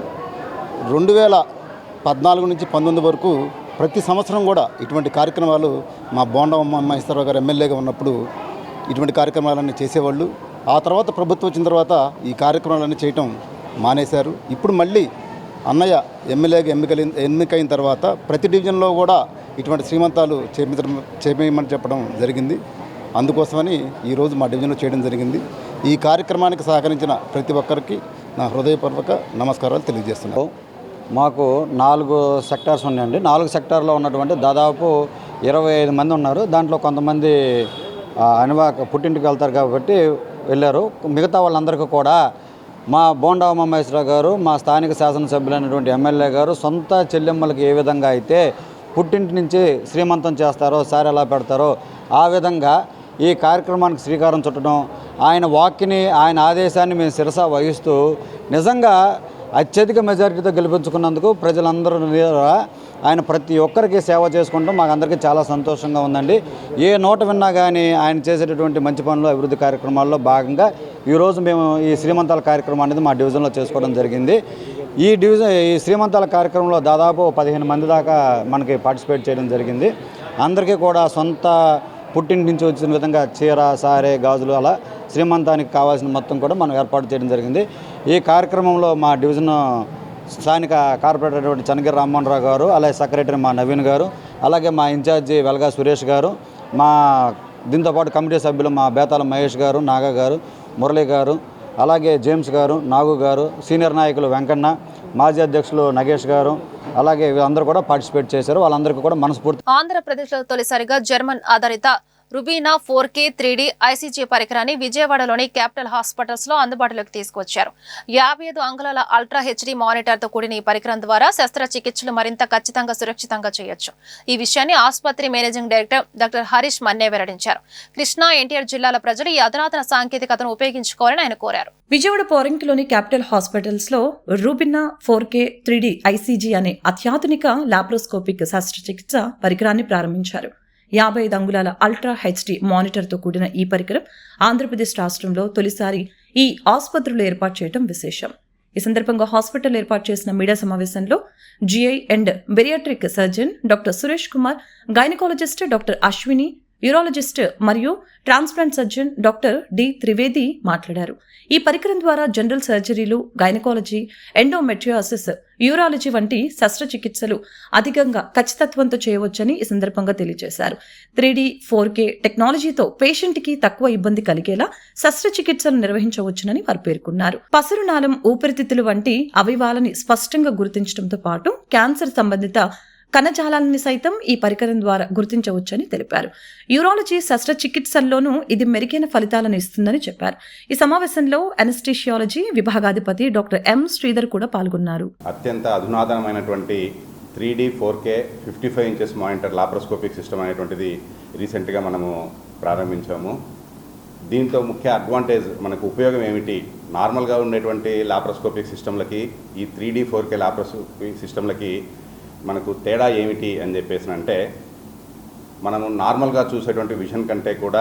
2014 నుంచి 19 వరకు ప్రతి సంవత్సరం కూడా ఇటువంటి కార్యక్రమాలు మా బోండా ఉమామహేశ్వరరావు గారు ఎమ్మెల్యేగా ఉన్నప్పుడు ఇటువంటి కార్యక్రమాలన్నీ చేసేవాళ్ళు. ఆ తర్వాత ప్రభుత్వం వచ్చిన తర్వాత ఈ కార్యక్రమాలన్నీ చేయటం మానేశారు. ఇప్పుడు మళ్ళీ అన్నయ్య ఎమ్మెల్యేగా ఎన్నికైన తర్వాత ప్రతి డివిజన్లో కూడా ఇటువంటి శ్రీమంతాలు చేపేయమని చెప్పడం జరిగింది. అందుకోసమని ఈరోజు మా డివిజన్లో చేయడం జరిగింది. ఈ కార్యక్రమానికి సహకరించిన ప్రతి ఒక్కరికి నా హృదయపూర్వక నమస్కారాలు తెలియజేస్తున్నాను. మాకు 4 సెక్టార్స్ ఉన్నాయండి. 4 సెక్టార్లో ఉన్నటువంటి దాదాపు 25 మంది ఉన్నారు. దాంట్లో కొంతమంది పుట్టింటికి వెళ్తారు కాబట్టి వెళ్ళారు. మిగతా వాళ్ళందరికీ కూడా మా బోండా ఉమామహేశ్వరరావు గారు, మా స్థానిక శాసనసభ్యులైనటువంటి ఎమ్మెల్యే గారు సొంత చెల్లెమ్మలకి ఏ విధంగా అయితే పుట్టింటి నుంచి శ్రీమంతం చేస్తారో, సారి ఎలా పెడతారో ఆ విధంగా ఈ కార్యక్రమానికి శ్రీకారం చుట్టడం, ఆయన వాక్ని, ఆయన ఆదేశాన్ని మేము శిరస వహిస్తూ నిజంగా అత్యధిక మెజారిటీతో గెలిపించుకున్నందుకు ప్రజలందరూ ఆయన ప్రతి ఒక్కరికి సేవ చేసుకుంటాం. మాకు అందరికీ చాలా సంతోషంగా ఉందండి. ఏ నోట విన్నా కానీ ఆయన చేసేటటువంటి మంచి పనులు, అభివృద్ధి కార్యక్రమాల్లో భాగంగా ఈరోజు మేము ఈ శ్రీమంతాల కార్యక్రమం అనేది మా డివిజన్లో చేసుకోవడం జరిగింది. ఈ శ్రీమంతాల కార్యక్రమంలో దాదాపు 15 మంది దాకా మనకి పార్టిసిపేట్ చేయడం జరిగింది. అందరికీ కూడా సొంత పుట్టింటి నుంచి వచ్చిన విధంగా చీర, సారే, గాజులు అలా శ్రీమంతానికి కావాల్సిన మొత్తం కూడా మనం ఏర్పాటు చేయడం జరిగింది. ఈ కార్యక్రమంలో మా డివిజన్ స్థానిక కార్పొరేటర్ అయినటువంటి చనగిరి రామ్మోహన్ రావు గారు, అలాగే సెక్రటరీ మా నవీన్ గారు, అలాగే మా ఇన్ఛార్జి వెల్గా సురేష్ గారు, మా దీంతోపాటు కమిటీ సభ్యులు మా బేతాల మహేష్ గారు, నాగా గారు, మురళి గారు, అలాగే జేమ్స్ గారు, నాగు గారు, సీనియర్ నాయకులు వెంకన్న, మాజీ అధ్యక్షులు నగేష్ గారు, అలాగే వీళ్ళందరూ కూడా పార్టిసిపేట్ చేశారు. వాళ్ళందరికీ కూడా మనస్ఫూర్తి. ఆంధ్రప్రదేశ్లో తొలిసారిగా జర్మన్ ఆధారిత రుబీనా 4K 3D ICG పరికరాన్ని విజయవాడలోని క్యాపిటల్ హాస్పిటల్స్ లో అందుబాటులోకి తీసుకొచ్చారు. 55 అంగుళాల అల్ట్రా HD మానిటర్ తో కూడిన ఈ పరికరం ద్వారా శస్త్రచికిత్సలు మరింత ఖచ్చితంగా సురక్షితంగా చేయొచ్చు. ఈ విషయాన్ని ఆసుపత్రి మేనేజింగ్ డైరెక్టర్ డాక్టర్ హరీష్ మన్నే వెల్లడించారు. కృష్ణా, ఎన్టీఆర్ జిల్లాల ప్రజలు ఈ అధునాతన సాంకేతికతను ఉపయోగించుకోవాలని ఆయన కోరారు. విజయవాడ పోరంకిలోని క్యాపిటల్ హాస్పిటల్స్ లో రూబినా 4K 3D ICG అనే అత్యాధునిక లాప్రోస్కోపిక్ శస్త్రచికిత్స పరికరాన్ని ప్రారంభించారు. 55 అంగుళాల అల్ట్రా HD మానిటర్తో కూడిన ఈ పరికరం ఆంధ్రప్రదేశ్ రాష్ట్రంలో తొలిసారి ఈ ఆసుపత్రులు ఏర్పాటు చేయడం విశేషం. ఈ సందర్భంగా హాస్పిటల్ ఏర్పాటు చేసిన మీడియా సమావేశంలో GI and bariatric surgeon doctor Suresh Kumar, gynaecologist doctor Ashwini, urologist మరియు transplant surgeon doctor D Trivedi మాట్లాడారు. ఈ పరికరం ద్వారా జనరల్ సర్జరీలు, గైనకాలజీ, ఎండోమెట్రియాసిస్, యూరాలజీ వంటి శస్త్రచికిత్సలు అధికంగా ఖచ్చితత్వంతో చేయవచ్చని ఈ సందర్భంగా తెలియజేశారు. 3D 4K టెక్నాలజీతో పేషెంట్కి తక్కువ ఇబ్బంది కలిగేలా శస్త్రచికిత్సలు నిర్వహించవచ్చునని వారు పేర్కొన్నారు. పసరునాళం, ఊపిరితిత్తులు వంటి అవయవాలని స్పష్టంగా గుర్తించడంతో పాటు క్యాన్సర్ సంబంధిత కణజాలాన్ని సైతం ఈ పరికరం ద్వారా గుర్తించవచ్చని తెలిపారు. యూరాలజీ శస్త్రచికిత్సల్లోనూ ఇది మెరుగైన ఫలితాలను ఇస్తుందని చెప్పారు. ఈ సమావేశంలో అనెస్థీషియాలజీ విభాగాధిపతి డాక్టర్ ఎం శ్రీధర్ కూడా పాల్గొన్నారు. అత్యంత అధునాతనమైనటువంటి 3D 4K 55 inches monitor laparoscopic system అనేటువంటిది రీసెంట్గా మనము ప్రారంభించాము. దీంతో ముఖ్య అడ్వాంటేజ్, మనకు ఉపయోగం ఏమిటి, నార్మల్గా ఉండేటువంటి లాప్రోస్కోపిక్ సిస్టమ్లకి ఈ 3D 4K లాప్రోస్కోపిక్ సిస్టమ్లకి మనకు తేడా ఏమిటి అని చెప్పేసి అంటే, మనము నార్మల్గా చూసేటువంటి విజన్ కంటే కూడా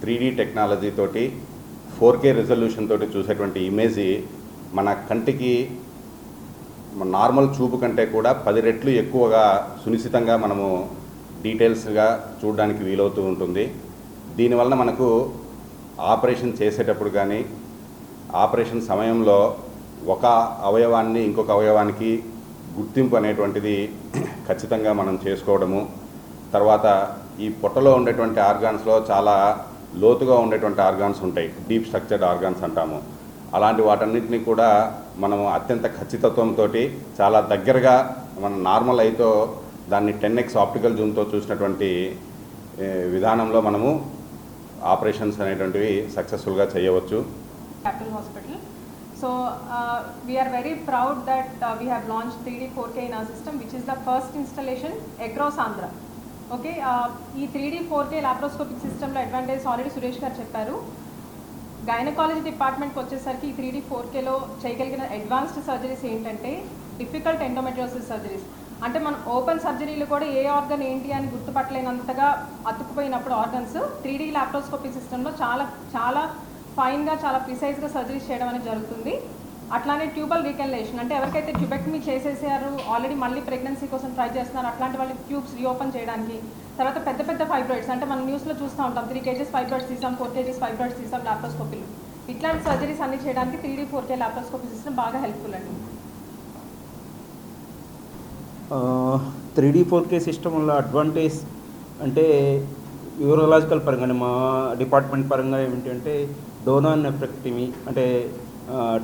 3D టెక్నాలజీ తోటి 4K రిజల్యూషన్ తోటి చూసేటువంటి ఇమేజ్ మన కంటికి నార్మల్ చూపు కంటే కూడా 10 రెట్లు ఎక్కువగా సునిశ్చితంగా మనము డీటెయిల్స్గా చూడడానికి వీలవుతూ ఉంటుంది. దీనివల్ల మనకు ఆపరేషన్ చేసేటప్పుడు కానీ ఆపరేషన్ సమయంలో ఒక అవయవాన్ని ఇంకొక అవయవానికి గుర్తింపు అనేటువంటిది ఖచ్చితంగా మనం చేసుకోవడము. తర్వాత ఈ పొట్టలో ఉండేటువంటి ఆర్గాన్స్లో చాలా లోతుగా ఉండేటువంటి ఆర్గాన్స్ ఉంటాయి, డీప్ స్ట్రక్చర్డ్ ఆర్గాన్స్ అంటాము. అలాంటి వాటన్నిటిని కూడా మనము అత్యంత ఖచ్చితత్వంతో చాలా దగ్గరగా మన నార్మల్ ఐతో దాన్ని 10x ఆప్టికల్ జూమ్తో చూసినటువంటి విధానంలో మనము ఆపరేషన్స్ అనేటువంటివి సక్సెస్ఫుల్గా చేయవచ్చు. So we are very proud that we have launched 3D 4K in our system, which is the first installation across Andhra. Okay, ఈ 3D 4K laparoscopic system లో అడ్వాంటేజ్ ఆల్రెడీ సురేష్ గారు చెప్పారు. గైనకాలజీ డిపార్ట్మెంట్కి వచ్చేసరికి ఈ 3D 4Kలో చేయగలిగిన అడ్వాన్స్డ్ సర్జరీస్ ఏంటంటే difficult endometriosis surgeries. అంటే మనం ఓపెన్ సర్జరీలు కూడా ఏ ఆర్గన్ ఏంటి అని గుర్తుపట్టలేనంతగా అతుక్కుపోయినప్పుడు ఆర్గన్స్ 3D లాప్రోస్కోపిక్ సిస్టంలో చాలా చాలా ఫైన్గా, చాలా ప్రిసైజ్గా సర్జరీస్ చేయడం అనేది జరుగుతుంది. అట్లానే ట్యూబల్ రీకెన్లేషన్, అంటే ఎవరికైతే ట్యూబెక్టమీ చేసేసారు, ఆల్రెడీ మళ్ళీ ప్రెగ్నెన్సీ కోసం ట్రై చేస్తున్నారు, అట్లాంటి వాళ్ళకి ట్యూబ్స్ రీఓపెన్ చేయడానికి. తర్వాత పెద్ద పెద్ద ఫైబ్రాయిడ్స్, అంటే మనం న్యూస్లో చూస్తూ ఉంటాం 3 kgs ఫైబ్రాయిడ్స్ తీసాం, 4 kgs ఫైబ్రాయిడ్స్ తీసాం లాప్రోస్కోపీలు. ఇట్లాంటి సర్జరీస్ అన్ని చేయడానికి 3D 4K లాప్రోస్కోపీ సిస్టమ్ బాగా హెల్ప్ఫుల్ అండి. 3D 4K సిస్టమ్ వల్ల అడ్వాంటేజ్ అంటే యూరోలాజికల్ పరంగా, మా డిపార్ట్మెంట్ పరంగా ఏమిటంటే డోనార్ నెఫ్రెక్టమీ, అంటే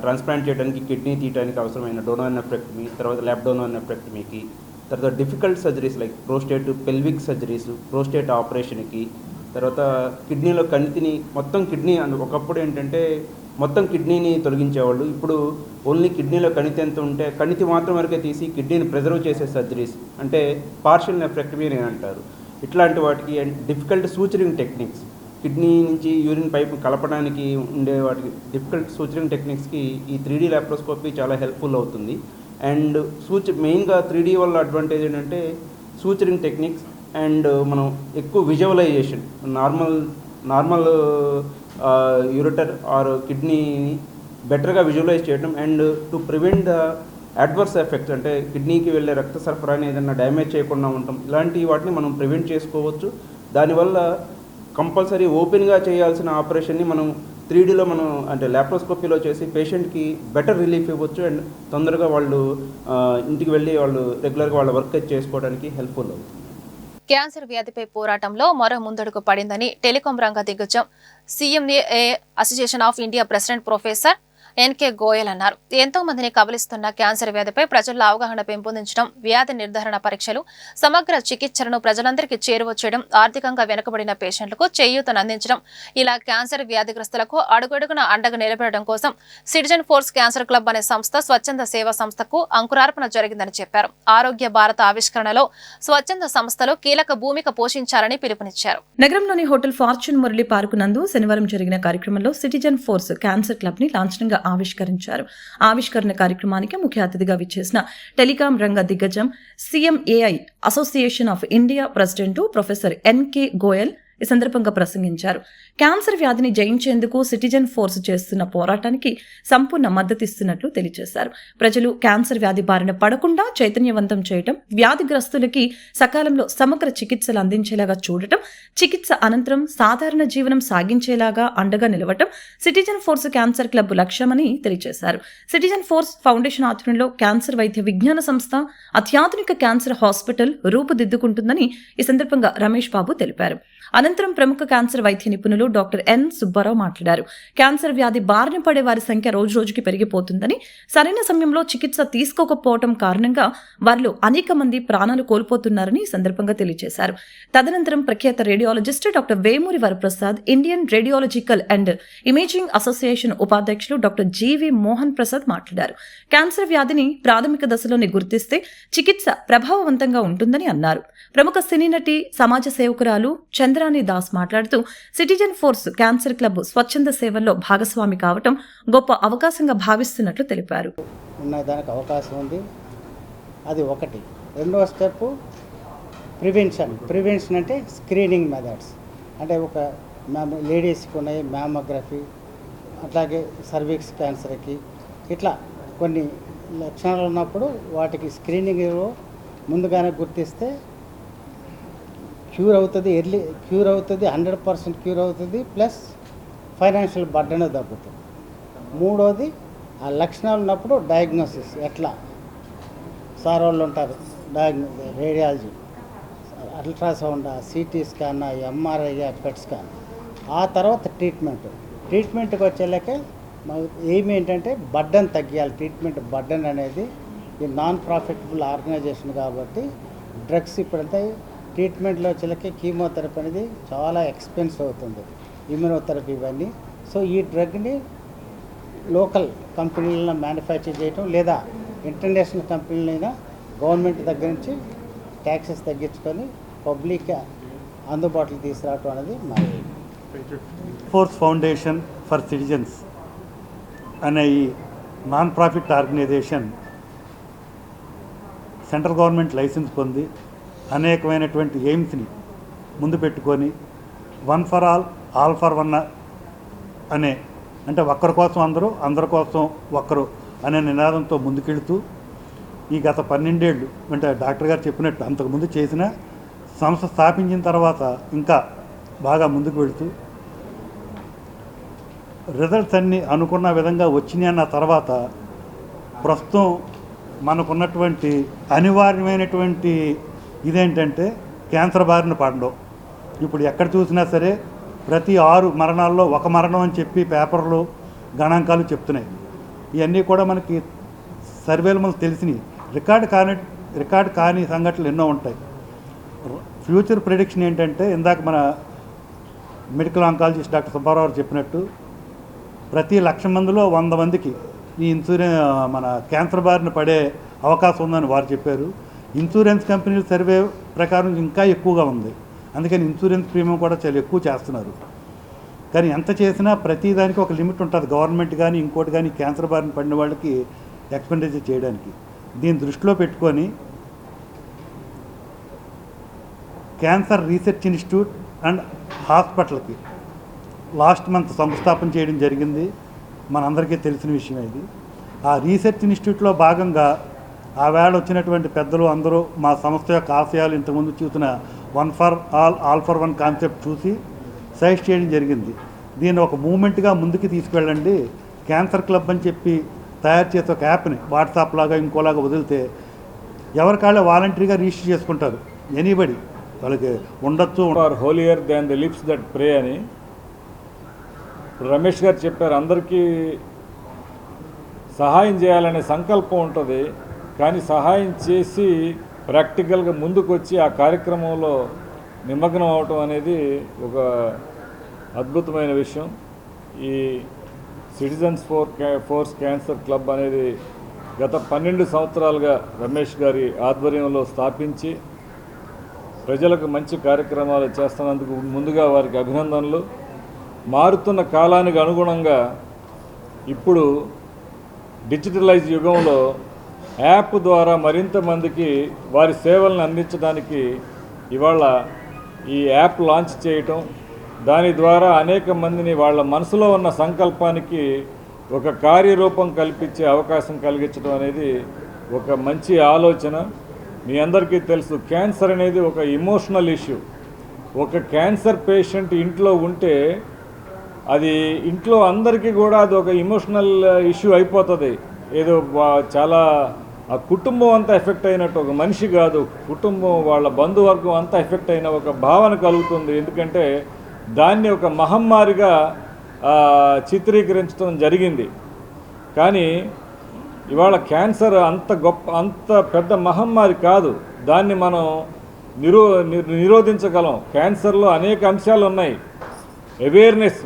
ట్రాన్స్ప్లాంట్ చేయడానికి కిడ్నీ తీయడానికి అవసరమైన డోనార్ నెఫ్రెక్టమీ, తర్వాత ల్యాప్డోనార్ నెఫ్రెక్టమీకి, తర్వాత difficult surgeries like prostate, pelvic surgeries, prostate ఆపరేషన్కి, తర్వాత కిడ్నీలో కణితిని మొత్తం కిడ్నీ, ఒకప్పుడు ఏంటంటే మొత్తం కిడ్నీని తొలగించేవాళ్ళు, ఇప్పుడు ఓన్లీ కిడ్నీలో కణితి ఎంత ఉంటే కణితి మాత్రం వరకే తీసి కిడ్నీని ప్రిజర్వ్ చేసే సర్జరీస్ అంటే పార్షియల్ నెఫ్రెక్టమీ అని అంటారు. ఇట్లాంటి వాటికి డిఫికల్ట్ సూచరింగ్ టెక్నిక్స్, కిడ్నీ నుంచి యూరిన్ పైప్ కలపడానికి ఉండే వాటికి డిఫికల్ట్ సూచరింగ్ టెక్నిక్స్కి ఈ 3D లాప్రోస్కోపీ చాలా హెల్ప్ఫుల్ అవుతుంది. అండ్ మెయిన్గా 3D వల్ల అడ్వాంటేజ్ ఏంటంటే సూచరింగ్ టెక్నిక్స్ అండ్ మనం ఎక్కువ విజువలైజేషన్, నార్మల్ యూరిటర్ ఆర్ కిడ్నీని బెటర్గా విజువలైజ్ చేయడం and to prevent the adverse effects, అంటే కిడ్నీకి వెళ్ళే రక్త సరఫరాని ఏదైనా డ్యామేజ్ చేయకుండా ఉంటాం, ఇలాంటి వాటిని మనం ప్రివెంట్ చేసుకోవచ్చు. దానివల్ల కంపల్సరీ ఓపెన్గా చేయాల్సిన ఆపరేషన్ని మనం 3Dలో మనం అంటే లాప్రోస్కోపీలో చేసి పేషెంట్కి బెటర్ రిలీఫ్ ఇవ్వచ్చు అండ్ తొందరగా వాళ్ళు ఇంటికి వెళ్ళి వాళ్ళు రెగ్యులర్గా వాళ్ళ వర్క్ చేసుకోవడానికి హెల్ప్ఫుల్ అవుతుంది. క్యాన్సర్ వ్యాధిపై పోరాటంలో మరో ముందడుగు పడిందని టెలికాం రంగ దిగ్గజం CMA association of India president professor NK Goyal అన్నారు. ఎంతో మందిని కబలిస్తున్న క్యాన్సర్ వ్యాధిపై ప్రజల్లో అవగాహన పెంపొందించడం, వ్యాధి నిర్ధారణ పరీక్షలు, సమగ్ర చికిత్సలను ప్రజలందరికీ చేరువ చేయడం, ఆర్థికంగా వెనుకబడిన పేషెంట్లకు చేయూతను అందించడం, ఇలా క్యాన్సర్ వ్యాధిగ్రస్తులకు అడుగడుగున అండగా నిలబడడం కోసం సిటిజన్ ఫోర్స్ క్యాన్సర్ క్లబ్ అనే సంస్థ స్వచ్ఛంద సేవా సంస్థకు అంకురార్పణ జరిగిందని చెప్పారు. ఆరోగ్య భారత ఆవిష్కరణలో స్వచ్ఛంద సంస్థలు కీలక భూమిక పోషించాలని పిలుపునిచ్చారు. నగరంలోని హోటల్ ఫార్చ్యూన్ మురళి పార్కు నందు శనివారం జరిగిన కార్యక్రమంలో సిటిజన్ ఫోర్స్ క్యాన్సర్ క్లబ్ ని లాంఛనంగా ఆవిష్కరించారు. ఆవిష్కరణ కార్యక్రమానికి ముఖ్య అతిథిగా విచ్చేసిన టెలికాం రంగ దిగ్గజం CMAI association of India president professor NK Goyal ఈ సందర్భంగా ప్రసంగించారు. క్యాన్సర్ వ్యాధిని జయించేందుకు సిటిజన్ ఫోర్స్ చేస్తున్న పోరాటానికి సంపూర్ణ మద్దతిస్తున్నట్లు తెలియజేశారు. ప్రజలు క్యాన్సర్ వ్యాధి బారిన పడకుండా చైతన్యవంతం చేయటం, వ్యాధిగ్రస్తులకి సకాలంలో సమగ్ర చికిత్సలు అందించేలాగా చూడటం, చికిత్స అనంతరం సాధారణ జీవనం సాగించేలాగా అండగా నిలవటం సిటిజన్ ఫోర్స్ క్యాన్సర్ క్లబ్ లక్ష్యమని తెలియజేశారు. సిటిజన్ ఫోర్స్ ఫౌండేషన్ ఆధ్వర్యంలో క్యాన్సర్ వైద్య విజ్ఞాన సంస్థ అత్యాధునిక క్యాన్సర్ హాస్పిటల్ రూపుదిద్దుకుంటుందని ఈ సందర్భంగా రమేష్ బాబు తెలిపారు. అనంతరం ప్రముఖ క్యాన్సర్ వైద్య నిపుణులు డాక్టర్ ఎన్ సుబ్బారావు మాట్లాడారు. క్యాన్సర్ వ్యాధి బారిన పడే వారి సంఖ్య రోజురోజుకి పెరిగిపోతుందని, సరైన సమయంలో చికిత్స తీసుకోకపోవడం కారణంగా వారిలో అనేక మంది ప్రాణాలు కోల్పోతున్నారని ఈ సందర్భంగా తెలియజేశారు. తదనంతరం ప్రఖ్యాత radiologist doctor Vemuri Varaprasad, Indian radiological and imaging association ఉపాధ్యక్షులు డాక్టర్ జీవి మోహన్ ప్రసాద్ మాట్లాడారు. క్యాన్సర్ వ్యాధిని ప్రాథమిక దశలోనే గుర్తిస్తే చికిత్స ప్రభావవంతంగా ఉంటుందని అన్నారు. ప్రముఖ సినీ నటి, సమాజ సేవకురాలు చంద్రాని దాస్ మాట్లాడుతూ సిటిజన్ ఫోర్స్ క్యాన్సర్ క్లబ్ స్వచ్ఛంద సేవల్లో భాగస్వామి కావటం గొప్ప అవకాశంగా భావిస్తున్నట్లు తెలిపారు. దానికి అవకాశం ఉంది, అది ఒకటి. రెండవ స్టెప్ ప్రివెన్షన్ అంటే స్క్రీనింగ్ మెథడ్స్, అంటే ఒక లేడీస్కి ఉన్నాయి మ్యామోగ్రఫీ, అట్లాగే సర్విక్స్ క్యాన్సర్కి, ఇట్లా కొన్ని లక్షణాలు ఉన్నప్పుడు వాటికి స్క్రీనింగ్లో ముందుగానే గుర్తిస్తే క్యూర్ అవుతుంది, ఎర్లీ క్యూర్ అవుతుంది, 100% క్యూర్ అవుతుంది, ప్లస్ ఫైనాన్షియల్ బర్డెన్ తగ్గుతుంది. మూడోది ఆ లక్షణాలు ఉన్నప్పుడు డయాగ్నోసిస్, ఎట్లా సార్ వాళ్ళు ఉంటారు radiology, ultrasound, CT scan, MRI, PET scan, ఆ తర్వాత ట్రీట్మెంట్కి వచ్చేలాకే ఎయిమ్ ఏంటంటే బర్డెన్ తగ్గియాలి. ట్రీట్మెంట్ బర్డెన్ అనేది ఈ నాన్ ప్రాఫిటబుల్ ఆర్గనైజేషన్ కాబట్టి డ్రగ్స్ ఇప్పుడంతా ట్రీట్మెంట్లో వచ్చేలకి కీమోథెరపీ అనేది చాలా ఎక్స్పెన్సివ్ అవుతుంది, ఇమ్యూనోథెరపీ ఇవన్నీ. సో ఈ డ్రగ్ని లోకల్ కంపెనీలను మ్యానుఫ్యాక్చర్ చేయటం, లేదా ఇంటర్నేషనల్ కంపెనీలైనా గవర్నమెంట్ దగ్గర నుంచి ట్యాక్సెస్ తగ్గించుకొని పబ్లిక్ అందుబాటులో తీసుకురావటం అనేది మా ఫోర్స్ ఫౌండేషన్ ఫర్ సిటిజన్స్ అనే ఈ non profit organisation central government licence పొంది అనేకమైనటువంటి ఎయిమ్స్ని ముందు పెట్టుకొని 1 for all, all for one అనే, అంటే ఒక్కరి కోసం అందరూ, అందరి కోసం ఒక్కరు అనే నినాదంతో ముందుకెళ్తూ ఈ గత 12 ఏళ్ళు, అంటే డాక్టర్ గారు చెప్పినట్టు అంతకుముందు చేసిన సంస్థ స్థాపించిన తర్వాత ఇంకా బాగా ముందుకు వెళుతూ రిజల్ట్స్ అన్నీ అనుకున్న విధంగా వచ్చినాయి అన్న తర్వాత ప్రస్తుతం మనకున్నటువంటి అనివార్యమైనటువంటి ఇదేంటంటే క్యాన్సర్ బారిన పడడం. ఇప్పుడు ఎక్కడ చూసినా సరే ప్రతి 6 మరణాల్లో 1 మరణం అని చెప్పి పేపర్లు గణాంకాలు చెప్తున్నాయి. ఇవన్నీ కూడా మనకి సర్వేలు మనకు తెలిసినవి. రికార్డ్ కాని సంఘటనలు ఎన్నో ఉంటాయి. ఫ్యూచర్ ప్రిడిక్షన్ ఏంటంటే ఇందాక మన మెడికల్ ఆంకాలజిస్ట్ డాక్టర్ సుబ్బారావు చెప్పినట్టు ప్రతి 1,00,000 మందిలో 100 మందికి ఈ మన క్యాన్సర్ బారిన పడే అవకాశం ఉందని వారు చెప్పారు. ఇన్సూరెన్స్ కంపెనీల సర్వే ప్రకారం ఇంకా ఎక్కువగా ఉంది. అందుకని ఇన్సూరెన్స్ ప్రీమియం కూడా చాలా ఎక్కువ చేస్తున్నారు. కానీ ఎంత చేసినా ప్రతిదానికి ఒక లిమిట్ ఉంటుంది. గవర్నమెంట్ కానీ ఇంకోటి కానీ క్యాన్సర్ బారిన పడిన వాళ్ళకి ఎక్స్పెండిచర్ చేయడానికి. దీన్ని దృష్టిలో పెట్టుకొని క్యాన్సర్ రీసెర్చ్ ఇన్స్టిట్యూట్ అండ్ హాస్పిటల్కి లాస్ట్ మంత్ సంస్థాపన చేయడం జరిగింది. మనందరికీ తెలిసిన విషయం ఇది. ఆ రీసెర్చ్ ఇన్స్టిట్యూట్లో భాగంగా ఆ వేళ వచ్చినటువంటి పెద్దలు అందరూ మా సంస్థ యొక్క ఆశయాలు ఇంతకుముందు చూసిన 1 for all, all for one concept చూసి సజెస్ట్ చేయడం జరిగింది. దీన్ని ఒక మూమెంట్గా ముందుకు తీసుకెళ్ళండి, క్యాన్సర్ క్లబ్ అని చెప్పి తయారు చేసే ఒక యాప్ని వాట్సాప్ లాగా ఇంకోలాగా వదిలితే ఎవరికాళ్ళే వాలంటరీగా రిజిస్టర్ చేసుకుంటారు. ఎనీబడి వాళ్ళకి ఉండొచ్చు. Are holier than the lips that pray అని రమేష్ గారు చెప్పారు. అందరికీ సహాయం చేయాలనే సంకల్పం ఉంటుంది. కానీ సహాయం చేసి ప్రాక్టికల్గా ముందుకు వచ్చి ఆ కార్యక్రమంలో నిమగ్నం అవటం అనేది ఒక అద్భుతమైన విషయం. ఈ సిటిజన్స్ ఫోర్స్ క్యాన్సర్ క్లబ్ అనేది గత 12 సంవత్సరాలుగా రమేష్ గారి ఆధ్వర్యంలో స్థాపించి ప్రజలకు మంచి కార్యక్రమాలు చేస్తున్నందుకు ముందుగా వారికి అభినందనలు. మారుతున్న కాలానికి అనుగుణంగా ఇప్పుడు డిజిటలైజ్ యుగంలో యాప్ ద్వారా మరింత మందికి వారి సేవలను అందించడానికి ఇవాళ ఈ యాప్ లాంచ్ చేయటం, దాని ద్వారా అనేక మందిని వాళ్ళ మనసులో ఉన్న సంకల్పానికి ఒక కార్యరూపం కల్పించే అవకాశం కలిగించడం అనేది ఒక మంచి ఆలోచన. మీ అందరికీ తెలుసు, క్యాన్సర్ అనేది ఒక ఎమోషనల్ ఇష్యూ. ఒక క్యాన్సర్ పేషెంట్ ఇంట్లో ఉంటే అది ఇంట్లో అందరికీ కూడా అది ఒక ఎమోషనల్ ఇష్యూ అయిపోతుంది. ఏదో చాలా ఆ కుటుంబం అంతా ఎఫెక్ట్ అయినట్టు, ఒక మనిషి కాదు కుటుంబం వాళ్ళ బంధువర్గం అంతా ఎఫెక్ట్ అయిన ఒక భావన కలుగుతుంది. ఎందుకంటే దాన్ని ఒక మహమ్మారిగా చిత్రీకరించడం జరిగింది. కానీ ఇవాళ క్యాన్సర్ అంత పెద్ద మహమ్మారి కాదు. దాన్ని మనం నిరోధించగలం. క్యాన్సర్లో అనేక అంశాలు ఉన్నాయి. అవేర్నెస్,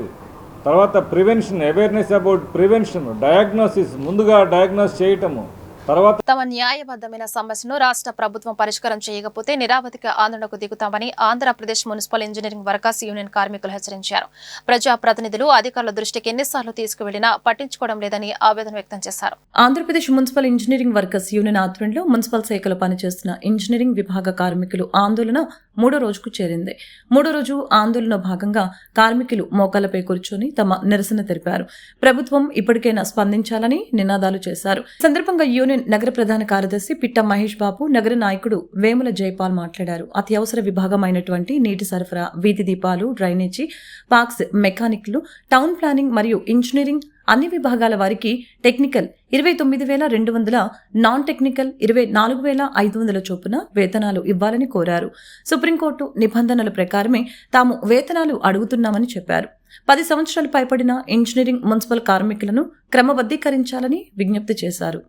తర్వాత prevention, awareness about prevention, diagnosis, ముందుగా డయాగ్నోస్ చేయటము, తర్వాత తమ న్యాయబద్ధమైన సమస్యను రాష్ట్ర ప్రభుత్వం పరిష్కారం చేయకపోతే నిరావధిక ఆందోళనకు దిగుతామని Andhra Pradesh municipal engineering workers union కార్మికులు హెచ్చరించారు. ప్రజాప్రతినిధులు అధికారుల దృష్టికి ఎన్నిసార్లు తీసుకువెళ్లినా పట్టించుకోవడం లేదని ఆవేదన వ్యక్తం చేశారు. Andhra Pradesh municipal engineering workers union ఆధ్వర్యంలో మున్సిపల్ శాఖలో పనిచేస్తున్న ఇంజనీరింగ్ విభాగ కార్మికులు ఆందోళన 3వ రోజుకు చేరింది. 3వ రోజు ఆందోళన భాగంగా కార్మికులు మోకాళ్లపై కూర్చొని తమ నిరసన తెలిపారు. ప్రభుత్వం ఇప్పటికైనా స్పందించాలని నినాదాలు చేశారు. సందర్భంగా యూనియన్ నగర ప్రధాన కార్యదర్శి పిట్ట మహేష్ బాబు, నగర నాయకుడు వేముల జైపాల్ మాట్లాడారు. అత్యవసర విభాగమైనటువంటి నీటి సరఫరా, వీధి దీపాలు, డ్రైనేజీ, పార్క్స్ మెకానిక్లు, టౌన్ ప్లానింగ్ మరియు ఇంజనీరింగ్ అన్ని విభాగాల వారికి టెక్నికల్ 29,200, నాన్ టెక్నికల్ 24,500 చొప్పున వేతనాలు ఇవ్వాలని కోరారు. సుప్రీంకోర్టు నిబంధనల ప్రకారమే తాము వేతనాలు అడుగుతున్నామని చెప్పారు. 10 సంవత్సరాలు పైబడిన ఇంజనీరింగ్ మున్సిపల్ కార్మికులను క్రమబద్ధీకరించాలని విజ్ఞప్తి చేశారు.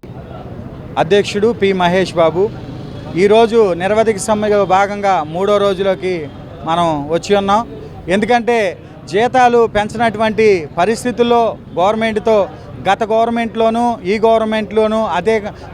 అధ్యక్షుడు పి మహేష్ బాబు, ఈరోజు నిరవధిక సమ్మెలో భాగంగా 3వ రోజులోకి మనం వచ్చి ఉన్నాం. ఎందుకంటే జీతాలు పెంచినటువంటి పరిస్థితుల్లో గవర్నమెంట్తో గత గవర్నమెంట్లోనూ ఈ గవర్నమెంట్లోనూ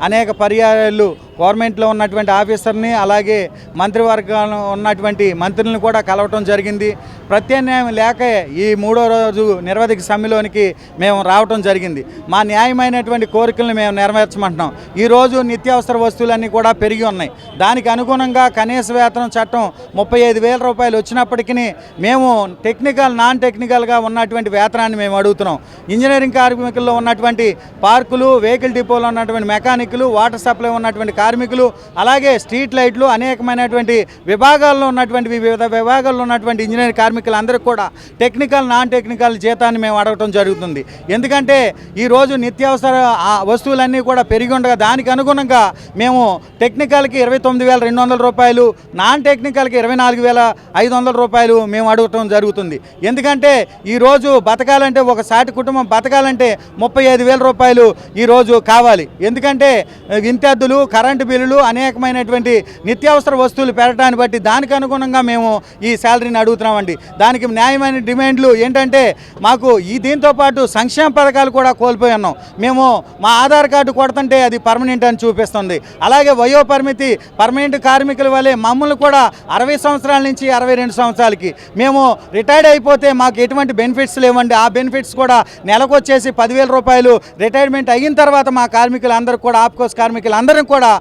అనేక పర్యాయాలు గవర్నమెంట్లో ఉన్నటువంటి ఆఫీసర్ని అలాగే మంత్రివర్గాలు ఉన్నటువంటి మంత్రులను కూడా కలవటం జరిగింది. ప్రత్యామ్నాయం లేక ఈ 3వ రోజు నిరవధిక సమ్మెలోనికి మేము రావటం జరిగింది. మా న్యాయమైనటువంటి కోరికలను మేము నెరవేర్చమంటున్నాం. ఈరోజు నిత్యావసర వస్తువులన్నీ కూడా పెరిగి ఉన్నాయి. దానికి అనుగుణంగా కనీస వేతనం చట్టం 35,000 రూపాయలు వచ్చినప్పటికీ మేము టెక్నికల్, నాన్ టెక్నికల్గా ఉన్నటువంటి వేతనాన్ని మేము అడుగుతున్నాం. ఇంజనీరింగ్ కార్మికుల్లో ఉన్నటువంటి పార్కులు, వెహికల్ డిపోలో ఉన్నటువంటి మెకానిక్లు, వాటర్ సప్లై ఉన్నటువంటి కార్మికులు, అలాగే స్ట్రీట్ లైట్లు, అనేకమైనటువంటి విభాగాల్లో ఉన్నటువంటి వివిధ విభాగాల్లో ఉన్నటువంటి ఇంజనీరింగ్ కార్మికులందరికీ కూడా టెక్నికల్, నాన్ టెక్నికల్ జీతాన్ని మేము అడగటం జరుగుతుంది. ఎందుకంటే ఈరోజు నిత్యావసర వస్తువులన్నీ కూడా పెరిగి ఉండగా దానికి అనుగుణంగా మేము టెక్నికల్కి 29,200 రూపాయలు, నాన్ టెక్నికల్కి 24,500 రూపాయలు మేము అడగటం జరుగుతుంది. ఎందుకంటే ఈరోజు బతకాలంటే, ఒక సాటి కుటుంబం బతకాలంటే 35,000 రూపాయలు ఈరోజు కావాలి. ఎందుకంటే వింతద్దులు, కరెంటు బిల్లులు, అనేకమైనటువంటి నిత్యావసర వస్తువులు పెరగడాన్ని బట్టి దానికి అనుగుణంగా మేము ఈ శాలరీని అడుగుతున్నామండి. దానికి న్యాయమైన డిమాండ్లు ఏంటంటే, మాకు దీంతో పాటు సంక్షేమ పథకాలు కూడా కోల్పోయి ఉన్నాం. మేము మా ఆధార్ కార్డు కొడుతుంటే అది పర్మనెంట్ అని చూపిస్తుంది. అలాగే వయో పరిమితి, పర్మనెంట్ కార్మికుల వల్లే మమ్మల్ని కూడా 60 సంవత్సరాల నుంచి 62 సంవత్సరాలకి మేము రిటైర్డ్ అయిపోతే మాకు ఎటువంటి బెనిఫిట్స్ లేవండి. ఆ బెనిఫిట్స్ కూడా నెలకు వచ్చేసి 10,000 రూపాయలు. రిటైర్మెంట్ అయిన తర్వాత మా కార్మికులందరికీ కూడా, ఆప్కోస్ కార్మికులందరికీ కూడా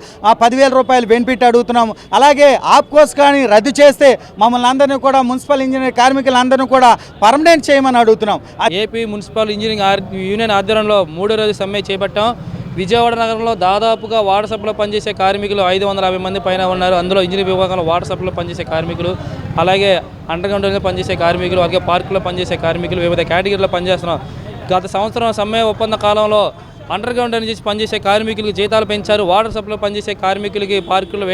10,000 రూపాయలు బెనిఫిట్ అడుగుతున్నాము. అలాగే ఆప్కోస్ కానీ రద్దు చేస్తే మమ్మల్ని అందరినీ కూడా, మున్సిపల్ ఇంజనీర్ కార్మికులందరినీ కూడా పర్మనెంట్ చేయమని అడుగుతున్నాం. ఏపీ మున్సిపల్ ఇంజనీరింగ్ యూనియన్ ఆధ్వర్యంలో 3వ రోజు సమ్మె చేపట్టాం. విజయవాడ నగరంలో దాదాపుగా వాటర్ సప్లైలో పనిచేసే కార్మికులు 550 మంది పైన ఉన్నారు. అందులో ఇంజనీరింగ్ విభాగంలో వాటర్ సప్లైలో పనిచేసే కార్మికులు, అలాగే అండర్గ్రౌండ్లో పనిచేసే కార్మికులు, అలాగే పార్కులో పనిచేసే కార్మికులు, వివిధ కేటగిరీలో పనిచేస్తున్నాం. గత సంవత్సరం సమ్మె ఒప్పంద కాలంలో అండర్గ్రౌండ్ అని చేసి పనిచేసే కార్మికులకి జీతాలు పెంచారు. వాటర్ సప్లైలో పనిచేసే కార్మికులకి, పార్కులు,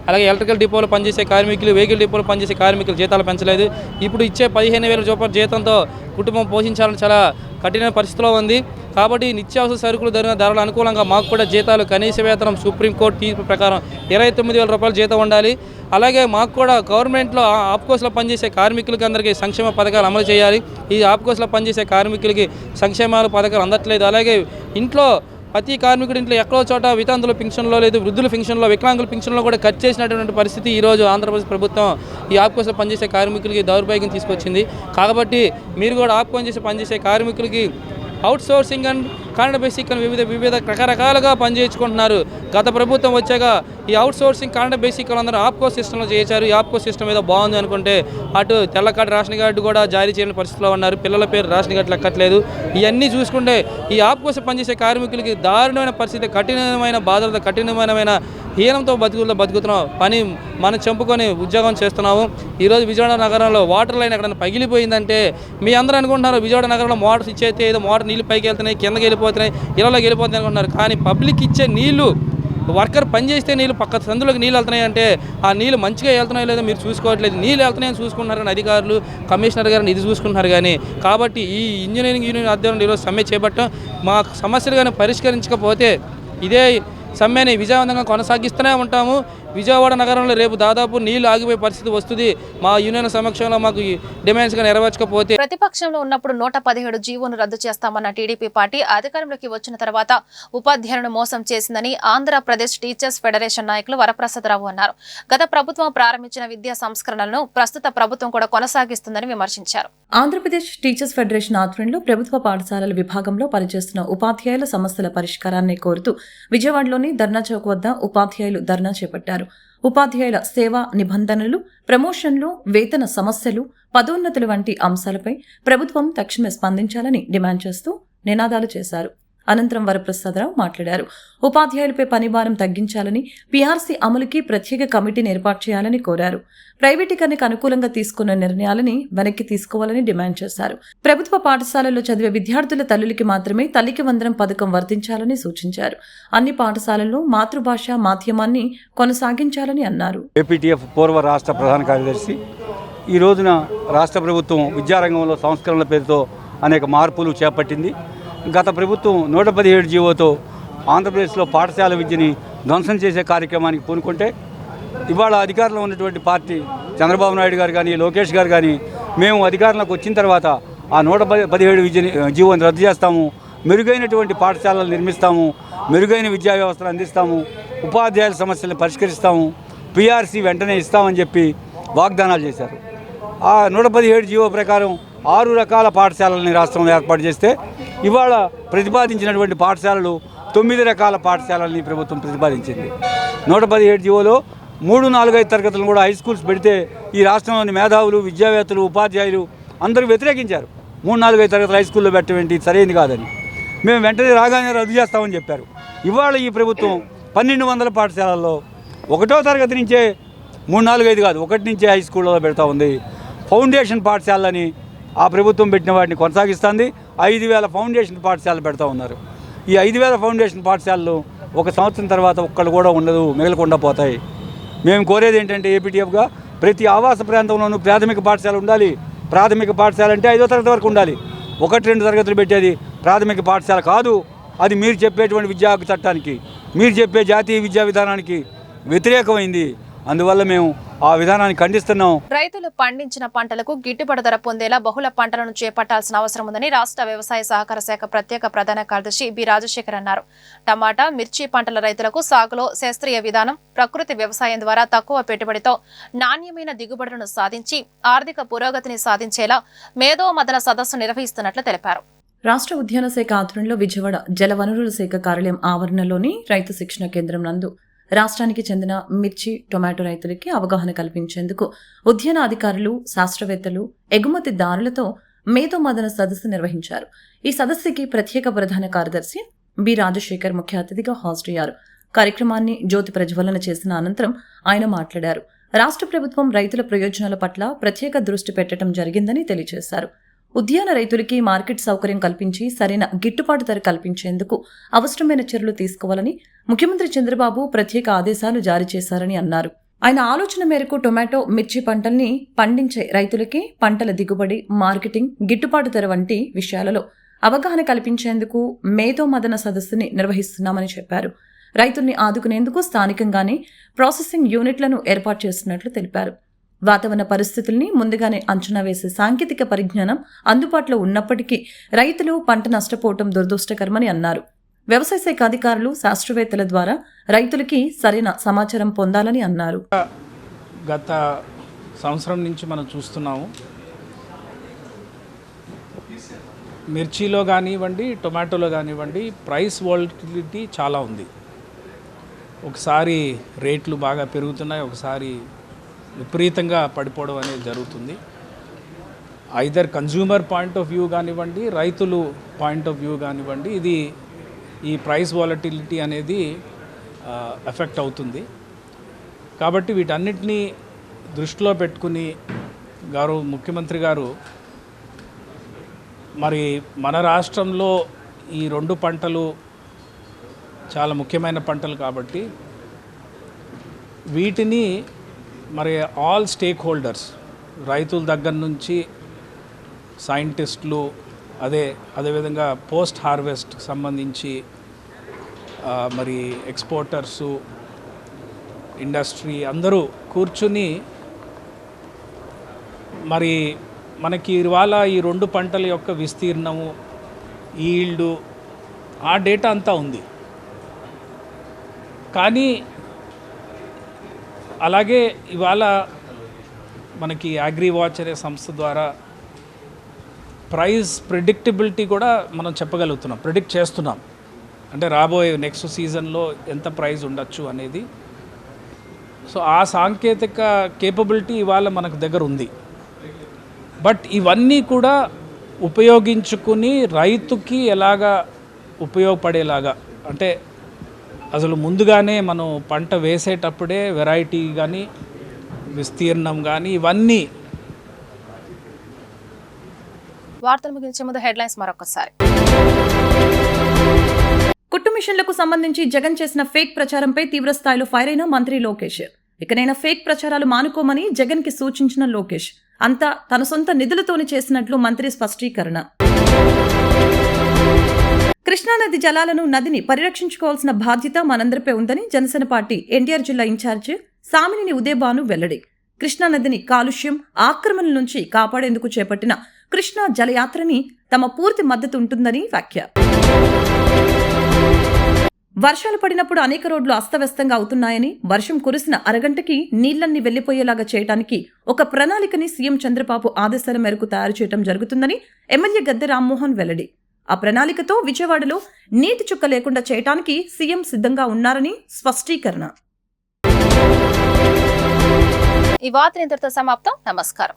అలాగే ఎలక్ట్రికల్ డిపోలో పనిచేసే కార్మికులు, వెహికల్ డిపోలో పనిచేసే కార్మికులు జీతాలు పెంచలేదు. ఇప్పుడు ఇచ్చే 15,000 రూపాయల జీతంతో కుటుంబం పోషించాలని చాలా కఠిన పరిస్థితిలో ఉంది. కాబట్టి నిత్యావసర సరుకులు ధరలు అనుకూలంగా మాకు కూడా జీతాలు కనీస వేతనం సుప్రీంకోర్టు తీర్పు ప్రకారం 29,000 రూపాయలు జీతం ఉండాలి. అలాగే మాకు కూడా గవర్నమెంట్లో ఆప్కోస్లో పనిచేసే కార్మికులకి అందరికీ సంక్షేమ పథకాలు అమలు చేయాలి. ఈ ఆప్కోస్లో పనిచేసే కార్మికులకి సంక్షేమాల పథకాలు అందట్లేదు. అలాగే ఇంట్లో ప్రతి కార్మికుడి ఇంట్లో ఎక్కడో చోట వితంతుల పింఛన్లో లేదు, వృద్ధుల పింఛన్లో, వికలాంగుల పింఛన్లో కూడా కట్ చేసినటువంటి పరిస్థితి ఈరోజు ఆంధ్రప్రదేశ్ ప్రభుత్వం ఈ ఆప్కోస్లో పనిచేసే కార్మికులకి దౌర్భాగ్యం తీసుకొచ్చింది. కాబట్టి మీరు కూడా ఆప్కోస్ పనిచేసే కార్మికులకి out sourcing and contract basic అని వివిధ రకరకాలుగా పనిచేయించుకుంటున్నారు. గత ప్రభుత్వం వచ్చాక ఈ అవుట్ సోర్సింగ్ కాంట్రాక్ట్ బేసిక్ అందరూ ఆప్కో సిస్టంలో చేశారు. ఈ ఆప్కో సిస్టమ్ ఏదో బాగుంది అనుకుంటే అటు తెల్ల కార్డు రేషన్ కార్డు కూడా జారీ చేయని పరిస్థితిలో ఉన్నారు. పిల్లల పేరు రేషన్ కార్డు లెక్కట్లేదు. ఇవన్నీ చూసుకుంటే ఈ ఆప్కోస్ పనిచేసే కార్మికులకి దారుణమైన పరిస్థితి, కఠినమైన బాధలతో, కఠినమైన హీనంతో బతుకుతున్నాం. పని మనం చంపుకొని ఉద్యోగం చేస్తున్నాము. ఈరోజు విజయవాడ నగరంలో వాటర్ లైన్ ఎక్కడైనా పగిలిపోయిందంటే మీ అందరూ అనుకుంటున్నారు విజయవాడ నగరంలో మోటార్స్ ఇచ్చేస్తే ఏదో మోటార్ నీళ్ళు పైకి వెళ్తున్నాయి, కిందకి వెళ్ళిపోతున్నాయి, ఇళ్ళలోకి వెళ్ళిపోతున్నాయి అనుకుంటున్నారు. కానీ పబ్లిక్ ఇచ్చే నీళ్లు, వర్కర్ పనిచేస్తే నీళ్ళు పక్క సందులోకి నీళ్ళు వెళ్తున్నాయి అంటే ఆ నీళ్ళు మంచిగా వెళ్తున్నాయో లేదో మీరు చూసుకోవట్లేదు. నీళ్ళు వెళ్తున్నాయని చూసుకుంటున్నారు కానీ అధికారులు, కమిషనర్ గారిని ఇది చూసుకుంటున్నారు. కానీ కాబట్టి ఈ ఇంజనీరింగ్ యూనియన్ ఆధ్వర్యంలో ఈరోజు సమ్మె చేపట్టడం, మా సమస్యలు కానీ పరిష్కరించకపోతే ఇదే సమ్మెని విజయవంతంగా కొనసాగిస్తూనే ఉంటాము. విజయవాడ నగరంలో రేపు దాదాపు నీళ్లు ఆగిపోయే పరిస్థితి వస్తుంది. మా యూనియన్ సమక్షంలో మాకు డిమాండ్స్ గా నెరవేర్చకపోతే. ప్రతిపక్షంలో ఉన్నప్పుడు 117 జీవోను రద్దు చేస్తామన్న టీడీపీ పార్టీ అధికారంలోకి వచ్చిన తర్వాత ఉపాధ్యాయులను మోసం చేసిందని ఆంధ్రప్రదేశ్ టీచర్స్ ఫెడరేషన్ నాయకులు వరప్రసాదరావు అన్నారు. గత ప్రభుత్వం ప్రారంభించిన విద్యా సంస్కరణలను ప్రస్తుత ప్రభుత్వం కూడా కొనసాగిస్తుందని విమర్శించారు. ఆంధ్రప్రదేశ్ టీచర్స్ ఫెడరేషన్ ఆధ్వర్యంలో ప్రభుత్వ పాఠశాలల విభాగంలో పనిచేస్తున్న ఉపాధ్యాయుల సమస్యల పరిష్కారాన్ని కోరుతూ విజయవాడలోని ధర్నా చౌక్ వద్ద ఉపాధ్యాయులు ధర్నా చేపట్టారు. ఉపాధ్యాయుల సేవా నిబంధనలు, ప్రమోషన్లు, వేతన సమస్యలు, పదోన్నతులు వంటి అంశాలపై ప్రభుత్వం తక్షణమే స్పందించాలని డిమాండ్ చేస్తూ నినాదాలు చేశారు. అనంతరం వరప్రసాదరావు మాట్లాడారు. ఉపాధ్యాయులపై పనిభారం తగ్గించాలని, పీఆర్సీ అమలుకి ప్రత్యేక కమిటీని ఏర్పాటు చేయాలని కోరారు. ప్రైవేటీకరణకు అనుకూలంగా తీసుకున్న నిర్ణయాలని వెనక్కి తీసుకోవాలని డిమాండ్ చేశారు. ప్రభుత్వ పాఠశాలల్లో చదివే విద్యార్థుల తల్లులకి మాత్రమే తల్లికి వందనం పథకం వర్తించాలని సూచించారు. అన్ని పాఠశాలల్లో మాతృభాష మాధ్యమాన్ని కొనసాగించాలని అన్నారు. ఏపీటీఎఫ్ పూర్వ రాష్ట్ర ప్రధాన కార్యదర్శి. ఈ రోజున రాష్ట్ర ప్రభుత్వం విద్యారంగంలో సంస్కరణల పేరుతో అనేక మార్పులు చేపట్టింది. గత ప్రభుత్వం 117 జీవోతో ఆంధ్రప్రదేశ్లో పాఠశాల విద్యని ధ్వంసం చేసే కార్యక్రమానికి పూనుకుంటే ఇవాళ అధికారంలో ఉన్నటువంటి పార్టీ చంద్రబాబు నాయుడు గారు కానీ, లోకేష్ గారు కానీ, మేము అధికారంలోకి వచ్చిన తర్వాత ఆ 117 జీవోని రద్దు చేస్తాము, మెరుగైనటువంటి పాఠశాలలు నిర్మిస్తాము, మెరుగైన విద్యా వ్యవస్థను అందిస్తాము, ఉపాధ్యాయుల సమస్యలను పరిష్కరిస్తాము, పీఆర్సీ వెంటనే ఇస్తామని చెప్పి వాగ్దానాలు చేశారు. ఆ 117 జీవో ప్రకారం 6 రకాల పాఠశాలలని రాష్ట్రంలో ఏర్పాటు చేస్తే ఇవాళ ప్రతిపాదించినటువంటి పాఠశాలలు 9 రకాల పాఠశాలలని ప్రభుత్వం ప్రతిపాదించింది. 117 జీవోలో 3, 4, 5 తరగతులను కూడా హై స్కూల్స్ పెడితే ఈ రాష్ట్రంలోని మేధావులు, విద్యావేత్తలు, ఉపాధ్యాయులు అందరూ వ్యతిరేకించారు. 3, 4, 5 తరగతులు హై స్కూల్లో పెట్టవేంటి, సరైనది కాదని. మేము వెంటనే రాగానే రద్దు చేస్తామని చెప్పారు. ఇవాళ ఈ ప్రభుత్వం 1200 పాఠశాలల్లో 1వ తరగతి నుంచే 3, 4, 5 కాదు 1 నుంచే హై స్కూల్లో పెడతా ఉంది. ఫౌండేషన్ పాఠశాలని ఆ ప్రభుత్వం పెట్టిన వాటిని కొనసాగిస్తుంది. 5,000 ఫౌండేషన్ పాఠశాలలు పెడతా ఉన్నారు. ఈ 5,000 ఫౌండేషన్ పాఠశాలలు 1 సంవత్సరం తర్వాత ఒక్కళ్ళు కూడా ఉండదు, మిగలకుండా పోతాయి. మేము కోరేది ఏంటంటే ఏపీటీఎఫ్గా ప్రతి ఆవాస ప్రాంతంలోనూ ప్రాథమిక పాఠశాల ఉండాలి. ప్రాథమిక పాఠశాల అంటే 5వ తరగతి వరకు ఉండాలి. 1, 2 తరగతులు పెట్టేది ప్రాథమిక పాఠశాల కాదు. అది మీరు చెప్పేటువంటి విద్యా చట్టానికి, మీరు చెప్పే జాతీయ విద్యా విధానానికి వ్యతిరేకమైంది. అందువల్ల మేము ఆ విధానాన్ని ఖండిస్తున్నాం. రైతులు పండించిన పంటలకు గిట్టుబాటు ధర పొందేలా బహుళ పంటలను చేపట్టాల్సిన అవసరం ఉందని రాష్ట్ర వ్యవసాయ సహకార శాఖ ప్రత్యేక ప్రధాన కార్యదర్శి బి రాజశేఖర్ అన్నారు. టమాటా, మిర్చి పంటల రైతులకు సాగులో శాస్త్రీయ విధానం, ప్రకృతి వ్యవసాయం ద్వారా తక్కువ పెట్టుబడితో నాణ్యమైన దిగుబడులను సాధించి ఆర్థిక పురోగతిని సాధించేలా మేధో మదన సదస్సు నిర్వహిస్తున్నట్లు తెలిపారు. రాష్ట్ర ఉద్యాన శాఖ ఆధ్వర్యంలో విజయవాడ జలవనరుల శాఖ కార్యాలయం ఆవరణలోని రైతు శిక్షణ కేంద్రం నందు రాష్ట్రానికి చెందిన మిర్చి, టొమాటో రైతులకి అవగాహన కల్పించేందుకు ఉద్యాన అధికారులు, శాస్త్రవేత్తలు, ఎగుమతిదారులతో మేధో మదన సదస్సు నిర్వహించారు. ఈ సదస్సుకి ప్రత్యేక ప్రధాన కార్యదర్శి బి రాజశేఖర్ ముఖ్య అతిథిగా హాజరయ్యారు. కార్యక్రమాన్ని జ్యోతి ప్రజ్వలన చేసిన అనంతరం ఆయన మాట్లాడారు. రాష్ట్ర ప్రభుత్వం రైతుల ప్రయోజనాల పట్ల ప్రత్యేక దృష్టి పెట్టడం జరిగిందని తెలియజేశారు. ఉద్యాన రైతులకి మార్కెట్ సౌకర్యం కల్పించి సరైన గిట్టుబాటు ధర కల్పించేందుకు అవసరమైన చర్యలు తీసుకోవాలని ముఖ్యమంత్రి చంద్రబాబు ప్రత్యేక ఆదేశాలు జారీ చేశారని అన్నారు. ఆయన ఆలోచన మేరకు టొమాటో, మిర్చి పంటల్ని పండించే రైతులకి పంటల దిగుబడి, మార్కెటింగ్, గిట్టుబాటు ధర వంటి విషయాలలో అవగాహన కల్పించేందుకు మేధో మదన సదస్సుని నిర్వహిస్తున్నామని చెప్పారు. రైతుల్ని ఆదుకునేందుకు స్థానికంగానే ప్రాసెసింగ్ యూనిట్లను ఏర్పాటు చేస్తున్నట్లు తెలిపారు. వాతావరణ పరిస్థితుల్ని ముందుగానే అంచనా వేసే సాంకేతిక పరిజ్ఞానం అందుబాటులో ఉన్నప్పటికీ రైతులు పంట నష్టపోవటం దురదృష్టకరమని అన్నారు. వ్యవసాయ శాఖ అధికారులు శాస్త్రవేత్తల ద్వారా రైతులకి సరైన సమాచారం పొందాలని అన్నారు. గత సంవత్సరం నుంచి మనం చూస్తున్నాము, మిర్చిలో కానివ్వండి, టొమాటోలో కానివ్వండి, ప్రైస్ వాలటిలిటీ చాలా ఉంది. ఒకసారి రేట్లు బాగా పెరుగుతున్నాయి, ఒకసారి విపరీతంగా పడిపోవడం అనేది జరుగుతుంది. Either consumer point of view కానివ్వండి, రైతులు పాయింట్ ఆఫ్ వ్యూ కానివ్వండి, ఇది ఈ ప్రైస్ వాలటిలిటీ అనేది ఎఫెక్ట్ అవుతుంది. కాబట్టి వీటన్నిటినీ దృష్టిలో పెట్టుకుని గౌరవ ముఖ్యమంత్రి గారు మరి మన రాష్ట్రంలో ఈ 2 పంటలు చాలా ముఖ్యమైన పంటలు కాబట్టి వీటిని మరి ఆల్ స్టేక్ హోల్డర్స్, రైతుల దగ్గర నుంచి సైంటిస్టులు, అదేవిధంగా పోస్ట్ హార్వెస్ట్ సంబంధించి మరి ఎక్స్పోర్టర్సు, ఇండస్ట్రీ అందరూ కూర్చుని మరి మనకి ఇవాళ ఈ 2 పంటల యొక్క విస్తీర్ణము, ఈల్డు, ఆ డేటా అంతా ఉంది. కానీ అలాగే ఇవాళ మనకి అగ్రివాచ్ అనే సంస్థ ద్వారా ప్రైస్ ప్రిడిక్టబిలిటీ కూడా మనం చెప్పగలుగుతున్నాం, ప్రిడిక్ట్ చేస్తున్నాం. అంటే రాబోయే నెక్స్ట్ సీజన్లో ఎంత ప్రైస్ ఉండొచ్చు అనేది. సో ఆ సాంకేతిక కేపబిలిటీ ఇవాళ మనకు దగ్గర ఉంది. బట్ ఇవన్నీ కూడా ఉపయోగించుకుని రైతుకి ఎలాగా ఉపయోగపడేలాగా, అంటే అసలు ముందుగానే మనం పంట వేసేటప్పుడే వెరైటీ కానీ, విస్తీర్ణం కానీ, ఇవన్నీ. వార్తలు ముగించే ముందు హెడ్లైన్స్ మరొకసారి. కుట్టు మిషన్లకు సంబంధించి జగన్ చేసిన ఫేక్ ప్రచారంపై తీవ్ర స్థాయిలో ఫైర్ అయిన మంత్రి లోకేష్. ఇకనైనా ఫేక్ ప్రచారాలు మానుకోమని జగన్ కి సూచించిన లోకేష్. అంతా తన సొంత నిధులతోనే చేసినట్లు మంత్రి స్పష్టీకరణ. కృష్ణానది జలాలను నదిని పరిరక్షించుకోవాల్సిన బాధ్యత మనందరిపై ఉందని జనసేన పార్టీ ఎన్టీఆర్ జిల్లా ఇన్ఛార్జ్ సామినేని ఉదయభాను వెల్లడి. కృష్ణానదిని కాలుష్యం, ఆక్రమణల నుంచి కాపాడేందుకు చేపట్టిన కృష్ణా జలయాత్రని తమ పూర్తి మద్దతు ఉంటుందని వ్యాఖ్య. వర్షాలు పడినప్పుడు అనేక రోడ్లు అస్తవ్యస్తంగా అవుతున్నాయని, వర్షం కురిసిన అరగంటకి నీళ్లన్నీ వెళ్లిపోయేలాగా చేయడానికి ఒక ప్రణాళికని సీఎం చంద్రబాబు ఆదేశాల మేరకు తయారు చేయడం జరుగుతుందని ఎమ్మెల్యే గద్దె రామ్మోహన్ వెల్లడి. ఆ ప్రణాళికతో విజయవాడలో నీటి చుక్క లేకుండా చేయడానికి సీఎం సిద్ధంగా ఉన్నారని స్పష్టీకరణ. ఈ వార్త ఇంతటితో సమాప్తం. నమస్కారం.